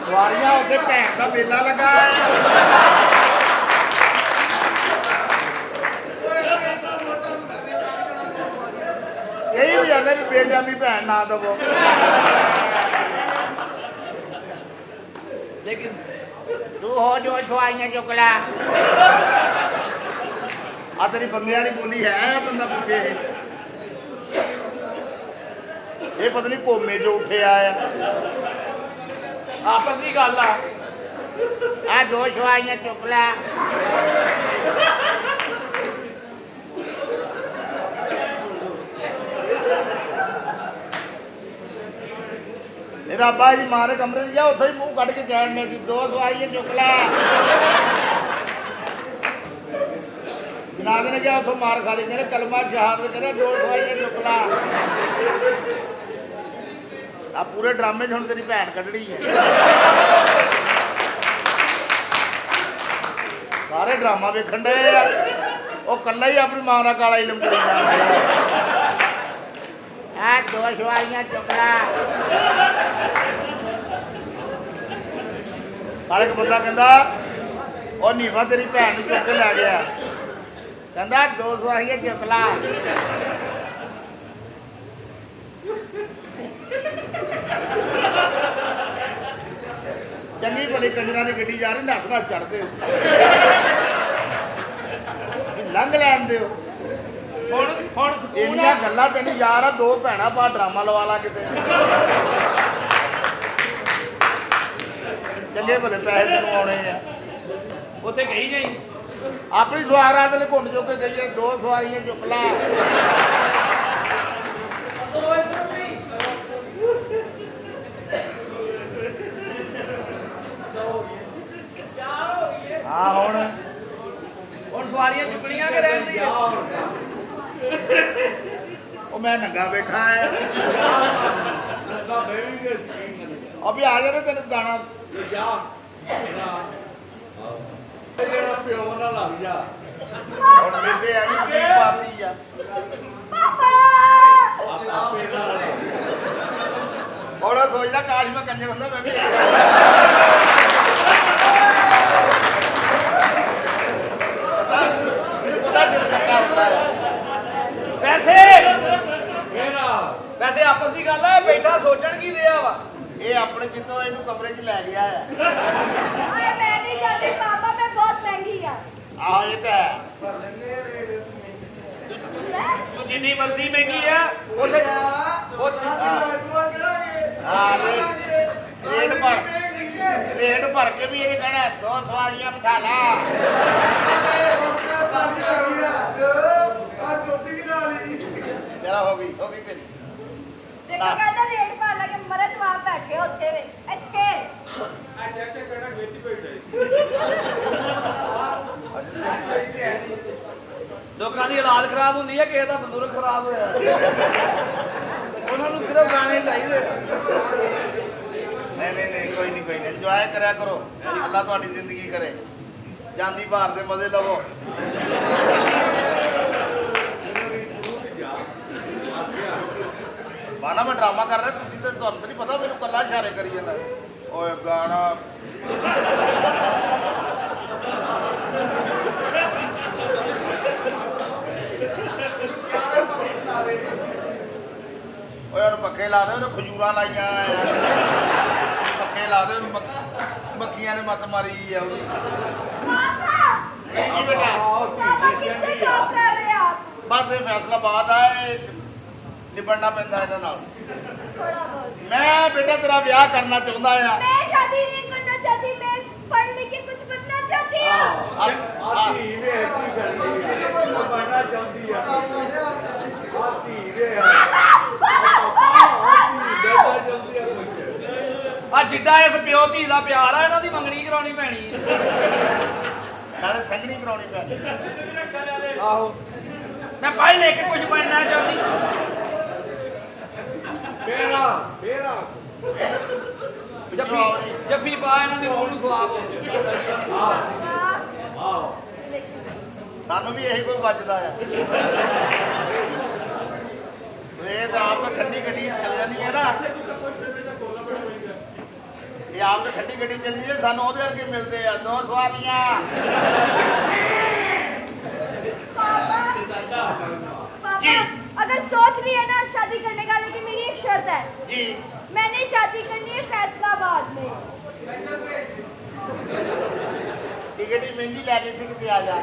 ਸਵਾਰੀਆਂ ਉੱਤੇ ਭੈਣ ਦਾ ਮੇਲਾ ਲੱਗਾ ਹੈ। ਇਹੀ ਹੋ ਜਾਂਦਾ ਵੀ ਬੇਜਾਮੀ ਭੈਣ ਨਾ ਦਵੋ। ਲੇਕਿਨ ਤੂੰ ਹੋ ਜੋ ਸਵਾਈਆਂ ਚੁੱਕ ਲੈ। ਆ ਤੇਰੀ ਬੰਦਿਆਂ ਵਾਲੀ ਬੋਲੀ ਹੈ, ਬੰਦਾ ਪੁੱਛੇ ਇਹ ਪਤਾ ਨਹੀਂ ਕੋਮੇ ਜੋ ਉੱਠਿਆ ਆ। ਆਪਸ ਦੀ ਗੱਲ ਆ ਦੋ ਸਵਾਈਆਂ ਚੁੱਕ ਲੈ। ਇਹਦਾ ਅੱਬਾ ਜੀ ਮਾਂ ਦੇ ਕਮਰੇ 'ਚ ਜਾ, ਉੱਥੇ ਹੀ ਮੂੰਹ ਕੱਢ ਕੇ ਕਹਿਣੇ ਸੀ ਦੋ ਸਵਾਈਆਂ ਚੁੱਕ ਲੈ। ਜਨਾਬ ਨੇ ਕਿਹਾ ਉੱਥੋਂ ਮਾਰ ਖਾ ਲਈ, ਕਹਿੰਦੇ ਕਲਮਾ ਸ਼ਹਾਦਤ ਕਹਿੰਦੇ ਦੋ ਸਵਾਈਆਂ ਚੁੱਕ ਲੈ। ਆ ਪੂਰੇ ਡਰਾਮੇ 'ਚ ਹੁਣ ਤੇਰੀ ਭੈਣ ਕੱਢਣੀ ਹੈ। ਸਾਰੇ ਡਰਾਮਾ ਵੇਖਣ ਡਏ ਆ, ਉਹ ਕੱਲਾ ਹੀ ਆਪਣੀ ਮਾਂ ਦਾ ਕਾਲਾ ਇਲਮ ਕਰੀ ਜਾਂਦਾ। ਆ ਦੋ ਸਵਾਈਆਂ ਚੁੱਕ ਲੈ। ਹਰ ਇੱਕ ਬੰਦਾ ਕਹਿੰਦਾ ਉਹ ਨੀਵਾ ਤੇਰੀ ਭੈਣ ਨੂੰ ਚੁੱਕ ਕੇ ਲੈ ਗਿਆ, ਕਹਿੰਦਾ ਦੋ ਸਵਾਈਆਂ ਚੁੱਕ ਲੈ। ਚੰਗੀ ਭਲੀ ਕੰਜਰਾਂ ਦੀ ਗੱਡੀ ਜਾ ਰਹੀ, ਨੱਸ ਨੱਸ ਚੜਦੇ ਹੋ, ਲੰਘ ਲੈਣ ਦਿਓ। ਹੁਣ ਸਕੂਨ ਇੰਨੀਆਂ ਗੱਲਾਂ ਤੈਨੂੰ ਯਾਰ ਆ, ਦੋ ਭੈਣਾਂ ਪਾ ਡਰਾਮਾ ਲਵਾ ਲਾ ਕਿਤੇ। ਚੰਗੇ ਭਲੇ ਪੈਸੇ ਤੈਨੂੰ ਆਉਣੇ ਆ। ਉੱਥੇ ਗਈ ਜਾਈ ਆਪਣੀ ਸਵਾਰਾਂ ਤੇ ਘੁੰਡ ਚੁੱਕ ਕੇ ਗਈ, ਦੋ ਸਵਾਰੀਆਂ ਚੁੱਕ ਲਾ। ਹਾਂ ਹੁਣ ਸਵਾਰੀਆਂ ਚੁੱਕਣੀਆਂ ਕਿ ਰਹਿੰਦੀਆਂ? ਉਹ ਮੈਂ ਨੰਗਾ ਬੈਠਾ ਆ। ਅਭੀ ਆ ਜਾ, ਤੈਨੂੰ ਗਾਣਾ ਪਿਓ ਨਾਲ ਲੱਗ ਜਾ। ਹੁਣ ਕਹਿੰਦੇ ਆ ਵੀ ਕੀ ਪਾਤੀ ਆ। ਬੜਾ ਸੋਚਦਾ ਕਾਸ਼ ਮੈਂ ਕੰਜਰ ਹੁੰਦਾ, ਮੈਂ ਵੀ ਵੈਸੇ ਆਪਸ ਦੀ ਗੱਲ ਹੈ, ਬੈਠਾ ਸੋਚਣ ਕੀ ਦਿਆ ਵਾ। ਇਹ ਆਪਣੇ ਜਿੱਤੋਂ ਇਹਨੂੰ ਕਮਰੇ 'ਚ ਲੈ ਗਿਆ ਆ। ਮੈਂ ਨਹੀਂ ਜਾਂਦੀ ਪਾਪਾ, ਮੈਂ ਬਹੁਤ ਮਹਿੰਗੀ ਆ। ਆਹ ਇਹ ਤਾਂ ਹੈ। ਤੂੰ ਜਿੰਨੀ ਮਰਜ਼ੀ ਮਹਿੰਗੀ ਆ ਉੱਥੇ ਰੇਟ ਭਰ ਕੇ ਵੀ ਇਹਨੇ ਕਹਿਣਾ ਦੋ ਸਵਾਰੀਆਂ ਬਿਠਾ ਲਾ। ਤੇਰਾ ਹੋ ਗਈ ਤੇਰੀ। ਦੇਖੋ ਕਹਿੰਦਾ ਰੇਟ ਪਾ ਲਾ ਕੇ ਮਰੇ ਜਵਾਬ ਬੈਠੇ ਉੱਥੇ ਵੇ ਇੱਥੇ। ਲੋਕਾਂ ਦੀ ਔਲਾਦ ਖਰਾਬ ਹੁੰਦੀ ਹੈ, ਕਿਸੇ ਦਾ ਬੰਦੂਕ ਖਰਾਬ ਹੋਇਆ। ਉਹਨਾਂ ਨੂੰ ਸਿਰਫ ਗਾਣੇ ਚਾਹੀਦੇ। ਨਹੀਂ ਕੋਈ ਨਹੀਂ ਇੰਜੋਏ ਕਰਿਆ ਕਰੋ। ਅੱਲਾ ਤੁਹਾਡੀ ਜ਼ਿੰਦਗੀ ਕਰੇ, ਜਾਂਦੀ ਬਾਹਰ ਦੇ ਮਜ਼ੇ ਲਵੋ। ਮਾਨਾ ਮੈਂ ਡਰਾਮਾ ਕਰ ਰਿਹਾ, ਤੁਸੀਂ ਤਾਂ ਤੁਹਾਨੂੰ ਤਾਂ ਨਹੀਂ ਪਤਾ, ਮੈਨੂੰ ਕੱਲਾ ਇਸ਼ਾਰੇ ਕਰੀ ਜਾਂਦਾ। ਓਏ ਗਾਣਾ ਓਏ ਉਹਨੂੰ ਪੱਖੇ ਲਾ ਦੇ, ਉਹਨੇ ਖਜੂਰਾਂ ਲਾਈਆਂ ਆ। ਪੱਖੇ ਲਾ ਦੇ ਉਹਨੂੰ, ਮੱਖੀਆਂ ਨੇ ਮੱਤ ਮਾਰੀ ਆ ਉਹਦੀ। ਪਾਪਾ ਬੇਟਾ ਪਾਪਾ ਕਿੱਥੇ ਜੌਬ ਕਰ ਰਹੇ ਆਪ? ਬਸ ਇਹ ਫੈਸਲਾ ਬਾਅਦ ਆ, ਇਹ ਨਿਬੜਨਾ ਪੈਂਦਾ ਇਹਨਾਂ ਨਾਲ। ਥੋੜਾ ਬਹੁਤ। ਮੈਂ ਬੇਟਾ ਤੇਰਾ ਵਿਆਹ ਕਰਨਾ ਚਾਹੁੰਦਾ ਆ। मैं शादी नहीं करना चाहती, मैं पढ़ लिख के कुछ बनना चाहती हो? ਆਤੀ ਵੇ ਕੀ ਕਰਦੀ ਹੈ ਬਣਨਾ ਚਾਹੁੰਦੀ ਹੈ ਆਤੀ ਵੇ ਆ ਜਿੱਡਾ ਇਸ ਪਿਓ ਧੀ ਦਾ ਪਿਆਰ ਆ ਇਹਨਾਂ ਦੀ ਮੰਗਣੀ ਕਰਾਉਣੀ ਪੈਣੀ ਹੈ ਨਾਲੇ ਸੰਗਣੀ ਕਰਾਉਣੀ ਪੈਣੀ ਆਹੋ ਮੈਂ ਪੜ੍ਹ ਲੈ ਕੇ ਕੁਝ ਬਣਨਾ ਚਾਹੁੰਦੀ ਫੇਰਾ ਜੱਫੀ ਪਾ ਇਹਨਾਂ ਦੀ ਰੂਹ ਨੂੰ ਸਵਾਬ ਸਾਨੂੰ ਵੀ ਇਹੀ ਕੋਈ ਬਚਦਾ ਆ ਇਹ ਤਾਂ ਆਪ ਤਾਂ ਠੰਡੀ ਗੱਡੀ ਚੱਲ ਜਾਂਦੀ ਹੈ ਨਾ ਇਹ ਆਪ ਤਾਂ ਠੰਡੀ ਗੱਡੀ ਚੱਲੀ ਜੇ ਸਾਨੂੰ ਉਹਦੇ ਵਰਗੇ ਮਿਲਦੇ ਆ 2 ਸਵਾਰੀਆਂ पापा, अगर सोच रही है ना शादी करने का, लेकिन मेरी एक शर्त है। जी मैंने शादी करनी है फैसलाबाद में। टिकट ही महंगी लै के इतने कितने आ जा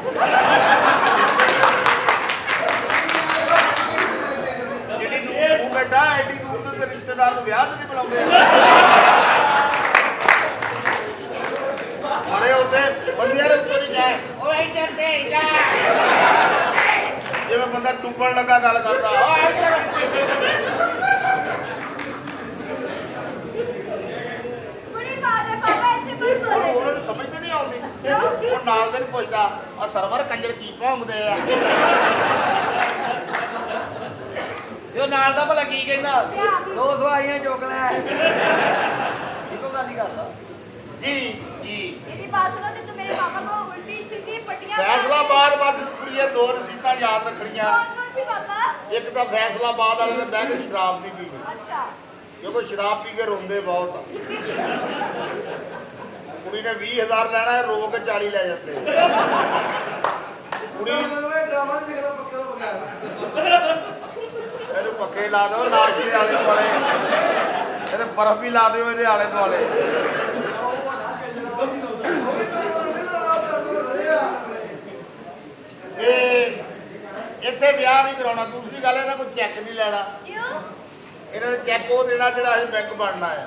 ਜਿਹੜੀ ਤੂੰ ਬੇਟਾ ਐਡੀ ਦੂਰ ਤੋਂ ਤੇ ਰਿਸ਼ਤੇਦਾਰ ਨੂੰ ਵਿਆਹ ਤੇ ਨਹੀਂ ਬੁਲਾਉਂਦੇ ਅਰੇ ਉੱਤੇ ਬੰਦਿਆਂ ਦੇ ਉੱਤੇ ਨਹੀਂ ਜਾਏ ਓਏ ਇੱਧਰ ਤੇ ਜਾ ਜਿਵੇਂ ਬੰਦਾ ਡੁੱਬਣ ਲੱਗਾ ਗੱਲ ਕਰਦਾ ਓਏ ਇੱਧਰ बड़ी बात है पापा, ऐसे मत बोले। ਉਹਨਾਂ ਨੂੰ ਸਮਝ ਤੇ ਨਹੀਂ ਆਉਂਦੀ ਉਹ ਨਾਲ ਦੇ ਨੂੰ ਪੁੱਛਦਾ ਆ ਸਰਵਰ ਕੰਜਰ ਕੀ ਭੌਂਕਦੇ ਆ ਇਹ ਨਾਲ ਦਾ ਭਲਾ ਕੀ ਕਹਿੰਦਾ 2 ਸਵਾਰੀਆਂ ਚੁੱਕ ਲੈ ਇੱਕੋ ਗੱਲ ਹੀ ਕਰਦਾ ਜੀ ਜੀ मेरी बात सुनो तो मेरे पापा को उल्टी सीधी पट्टियां ਫੈਸਲਾਬਾਦ ਵੱਧ ਕੁੜੀਏ 2 ਰਸੀਦਾਂ ਯਾਦ ਰੱਖਣੀਆਂ कौन सी पापा? ਇੱਕ ਤਾਂ ਫੈਸਲਾਬਾਦ ਵਾਲੇ ਨੇ ਬਹਿ ਕੇ ਸ਼ਰਾਬ ਨਹੀਂ ਪੀਣੀ अच्छा, ਕਿਉਂਕਿ ਸ਼ਰਾਬ ਪੀ ਕੇ ਰੋਂਦੇ ਬਹੁਤ ਆ ਕੁੜੀ ਨੇ 20,000 ਲੈਣਾ ਹੈ ਰੋ ਕੇ 40 ਲੈ ਜਾਂਦੇ ਕੁੜੀ ਇਹਨੂੰ ਪੱਕੇ ਲਾ ਦਿਓ ਨਾਸ਼ਤੇ ਦੇ ਆਲੇ ਦੁਆਲੇ ਇਹਦੇ ਬਰਫ਼ ਵੀ ਲਾ ਦਿਓ ਇਹਦੇ ਆਲੇ ਦੁਆਲੇ ਇਹ ਇੱਥੇ ਵਿਆਹ ਨਹੀਂ ਕਰਾਉਣਾ ਦੂਸਰੀ ਗੱਲ ਇਹਨਾਂ ਕੋਲ ਚੈੱਕ ਨਹੀਂ ਲੈਣਾ क्यों? ਇਹਨਾਂ ਨੇ ਚੈੱਕ ਉਹ ਦੇਣਾ ਜਿਹੜਾ ਅਸੀਂ ਬੈਂਕ ਬਣਨਾ ਆ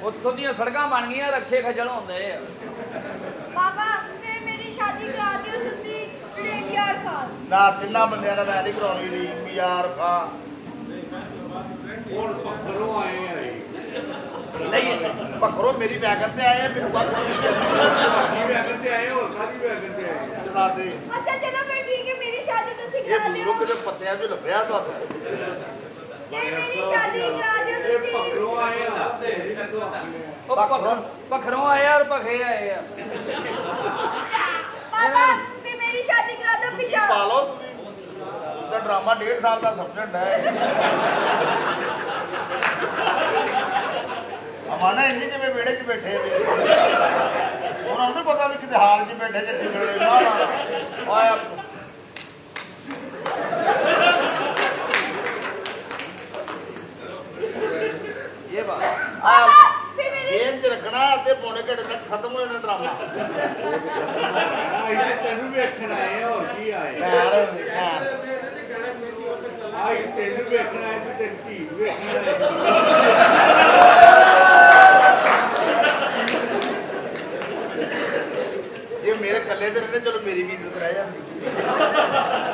ਉੱਥੋਂ ਦੀਆਂ ਸੜਕਾਂ ਬਣ ਗਈਆਂ ਰਕਸ਼ੇ ਖੱਜਲ ਹੁੰਦੇ ਆ पापा, फिर मेरी शादी करा दियो तुसी रेडियार खान। ਨਾ ਤਿੰਨਾਂ ਬੰਦਿਆਂ ਦਾ ਮੈਂ ਨਹੀਂ ਕਰਾਉਣੀ ਰੀ ਪੀਆਰ ਖਾਂ ਲਈਏ ਭਖਰੋ ਮੇਰੀ ਵੈਗਨ ਤੇ ਆਏ ਆ, ਮੈਨੂੰ ਬਾਅਦ ਕੀ ਵੈਗਨ ਤੇ ਆਏ ਹੋਰ ਕਾਦੀ ਵੈਗਨ ਤੇ ਆਏ ਜਨਾ ਦੇ अच्छा चलो फिर ठीक है, मेरी शादी तुसी ਇਹ करा ਬੂਰੋ दियो। ਕਿਤੇ ਪੱਤਿਆਂ 'ਚ ਲੱਭਿਆ ਤੁਹਾਨੂੰ फिर मेरी शादी करा दियो तुसी। ਆਏ ਆ ਉਹ ਭਖਰੋਂ ਆਏ ਆ ਔਰ ਭਖੇ ਆਏ ਆ पापा, फिर मेरी शादी करा दो पिछा। ਪਾ ਲਓ ਤੁਸੀਂ ਤਾਂ ਡਰਾਮਾ 1.5 ਸਾਲ ਦਾ ਸਮਝਣ ਦਾ ਅਮਾਨਾ ਇੰਨੀ ਜਿਵੇਂ ਵਿਹੜੇ 'ਚ ਬੈਠੇ ਵੀ ਉਹਨਾਂ ਨੂੰ ਪਤਾ ਵੀ ਕਿਤੇ ਹਾਲ 'ਚ ਬੈਠੇ ਜੇ ਟਿਕੜੇ ਨਾ ਆਇਆ ਇਹ ਬਾਤ पापा, फिर मेरी ਜੇਬ 'ਚ ਰੱਖਣਾ ਅੱਧੇ ਪੌਣੇ ਘੰਟੇ ਤੱਕ ਖਤਮ ਹੋ ਜਾਣਾ ਡਰਾਮਾ ਤੈਨੂੰ ਵੇਖਣ ਆਏ ਹੋਰ ਕੀ ਆਏ ਯਾਰ ਆਈ ਤੈਨੂੰ ਵੇਖਣਾ ਹੈ ਤੇ ਤੇਰੀ ਧੀ ਨੂੰ ਵੇਖਣਾ ਹੈ ਇਹ ਮੇਰੇ ਇਕੱਲੇ ਦੇ ਰਹਿੰਦੇ ਚਲੋ ਮੇਰੀ ਵੀ ਇੱਜ਼ਤ ਰਹਿ ਜਾਂਦੀ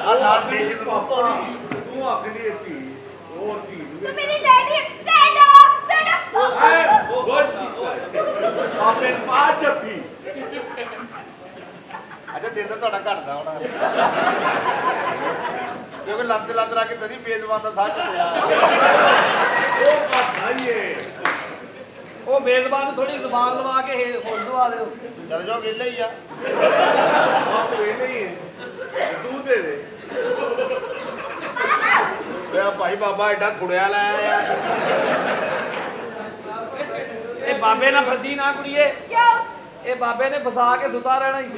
ਆ ਨਾਲ ਦੇਸ਼ ਨੂੰ ਪਾਉਣੀ ਤੂੰ ਆਖਣੀ ਹੈ ਧੀ ਹੋਰ ਧੀ ਨੂੰ तो मेरी डैडी डैडा डैडा ਬਹੁਤ ਆਪੇ ਬਾਤ ਜੱਫੀ ਅੱਛਾ ਦਿਨ ਤਾਂ ਤੁਹਾਡਾ ਘਟਦਾ ਹੋਣਾ ਕਿਉਂਕਿ ਲੱਤ ਲਾ ਕੇ ਤੇਰੀ ਬੇਜ਼ਬਾਨ ਦਾ ਸਾਹ ਚੁੱਕਿਆ ਉਹ ਘਟਾਈਏ ਉਹ ਬੇਜ਼ਬਾਨ ਨੂੰ ਥੋੜੀ ਜ਼ੁਬਾਨ ਲਵਾ ਕੇ ਹੋਰ ਦਵਾ ਦਿਓ ਚਲ ਜਾਓ ਵਿਹਲੇ ਹੀ ਆ ਆਪ ਇਹ ਨਹੀਂ ਹੈ ਤੂੰ ਦੇ ਦੇ ਇਹ ਭਾਈ ਬਾਬਾ ਐਡਾ ਥੁੜਿਆ ਲੈ ਆਇਆ ਇਹ ਬਾਬੇ ਨਾਲ ਫਸੀ ਨਾ ਕੁੜੀਏ क्यों? ਇਹ ਬਾਬੇ ਨੇ ਫਸਾ ਕੇ ਸੁਤਾ ਰਹਿਣਾ ਹੀ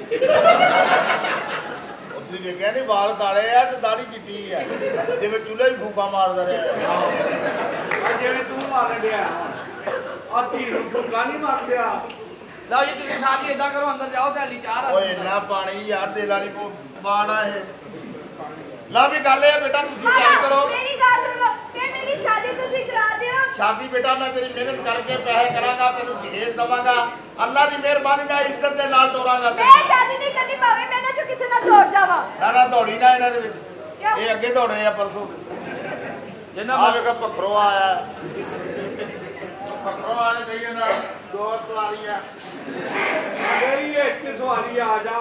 ਤੁਸੀਂ ਵੇਖਿਆ ਨਹੀਂ ਵਾਲ ਕਾਲੇ ਆ ਤੇ ਦਾੜੀ ਚਿੱਟੀ ਆ ਜਿਵੇਂ ਚੁੱਲ੍ਹੇ 'ਚ ਫੂਕਾ ਮਾਰਦਾ ਰਿਹਾ ਆ ਜਿਵੇਂ ਤੂੰ ਮਾਰਨ ਡਿਆ ਆ ਧੀ ਨੂੰ ਫੁੱਕਾ ਨਹੀਂ ਮਾਰਦਿਆ ਲਓ ਜੀ ਤੁਸੀਂ ਸਾਹਿਬ ਜੀ ਇਦਾਂ ਕਰੋ ਅੰਦਰ ਜਾਓ ਤੁਹਾਡੀ ਚਾਹ ਰੱਖ ਓਏ ਇੰਨਾ ਪਾਣੀ ਯਾਰ ਦਿਲ ਵਾਲੀ ਕੋ ਬਾਣਾ ਇਹ ਲਾ ਵੀ ਗੱਲ ਇਹ ਬੇਟਾ ਤੁਸੀਂ ਤਿਆਰੀ ਕਰੋ मेरी बात सुनो, फिर मेरी ਸ਼ਾਦੀ ਤੁਸੀਂ ਕਰਾ ਦਿਓ। ਸ਼ਾਦੀ ਬੇਟਾ ਮੈਂ ਤੇਰੀ ਮਿਹਨਤ ਕਰਕੇ ਪੈਸੇ ਕਰਾਂਗਾ, ਤੈਨੂੰ ਜਹੇਜ਼ ਦਵਾਂਗਾ, ਅੱਲਾ ਦੀ ਮਿਹਰਬਾਨੀ ਨਾਲ ਇੱਜ਼ਤ ਦੇ ਨਾਲ ਤੋਰਾਂਗਾ। ਮੈਂ ਸ਼ਾਦੀ ਨਹੀਂ ਕਰਨੀ, ਭਾਵੇਂ ਮੈਂ ਨਾ ਚੋਂ ਕਿਸੇ ਨਾਲ ਦੌੜ ਜਾਵਾਂ। ਨਾ ਦੌੜੀ ਨਾ ਇਹਨਾਂ ਦੇ ਵਿੱਚ, ਕਿਉਂ? ਇਹ ਅੱਗੇ ਦੌੜੇ ਆ ਪਰਸੋਂ ਜਿੰਨਾ ਆ ਵੇਖਾ ਪਖਰੋ ਆਇਆ, ਪਖਰੋ ਆਣੇ ਚਾਹੀਏ ਨਾ, 2 ਸਵਾਰੀਆਂ ਗਈ ਇੱਕ ਸਵਾਰੀ ਆ ਜਾ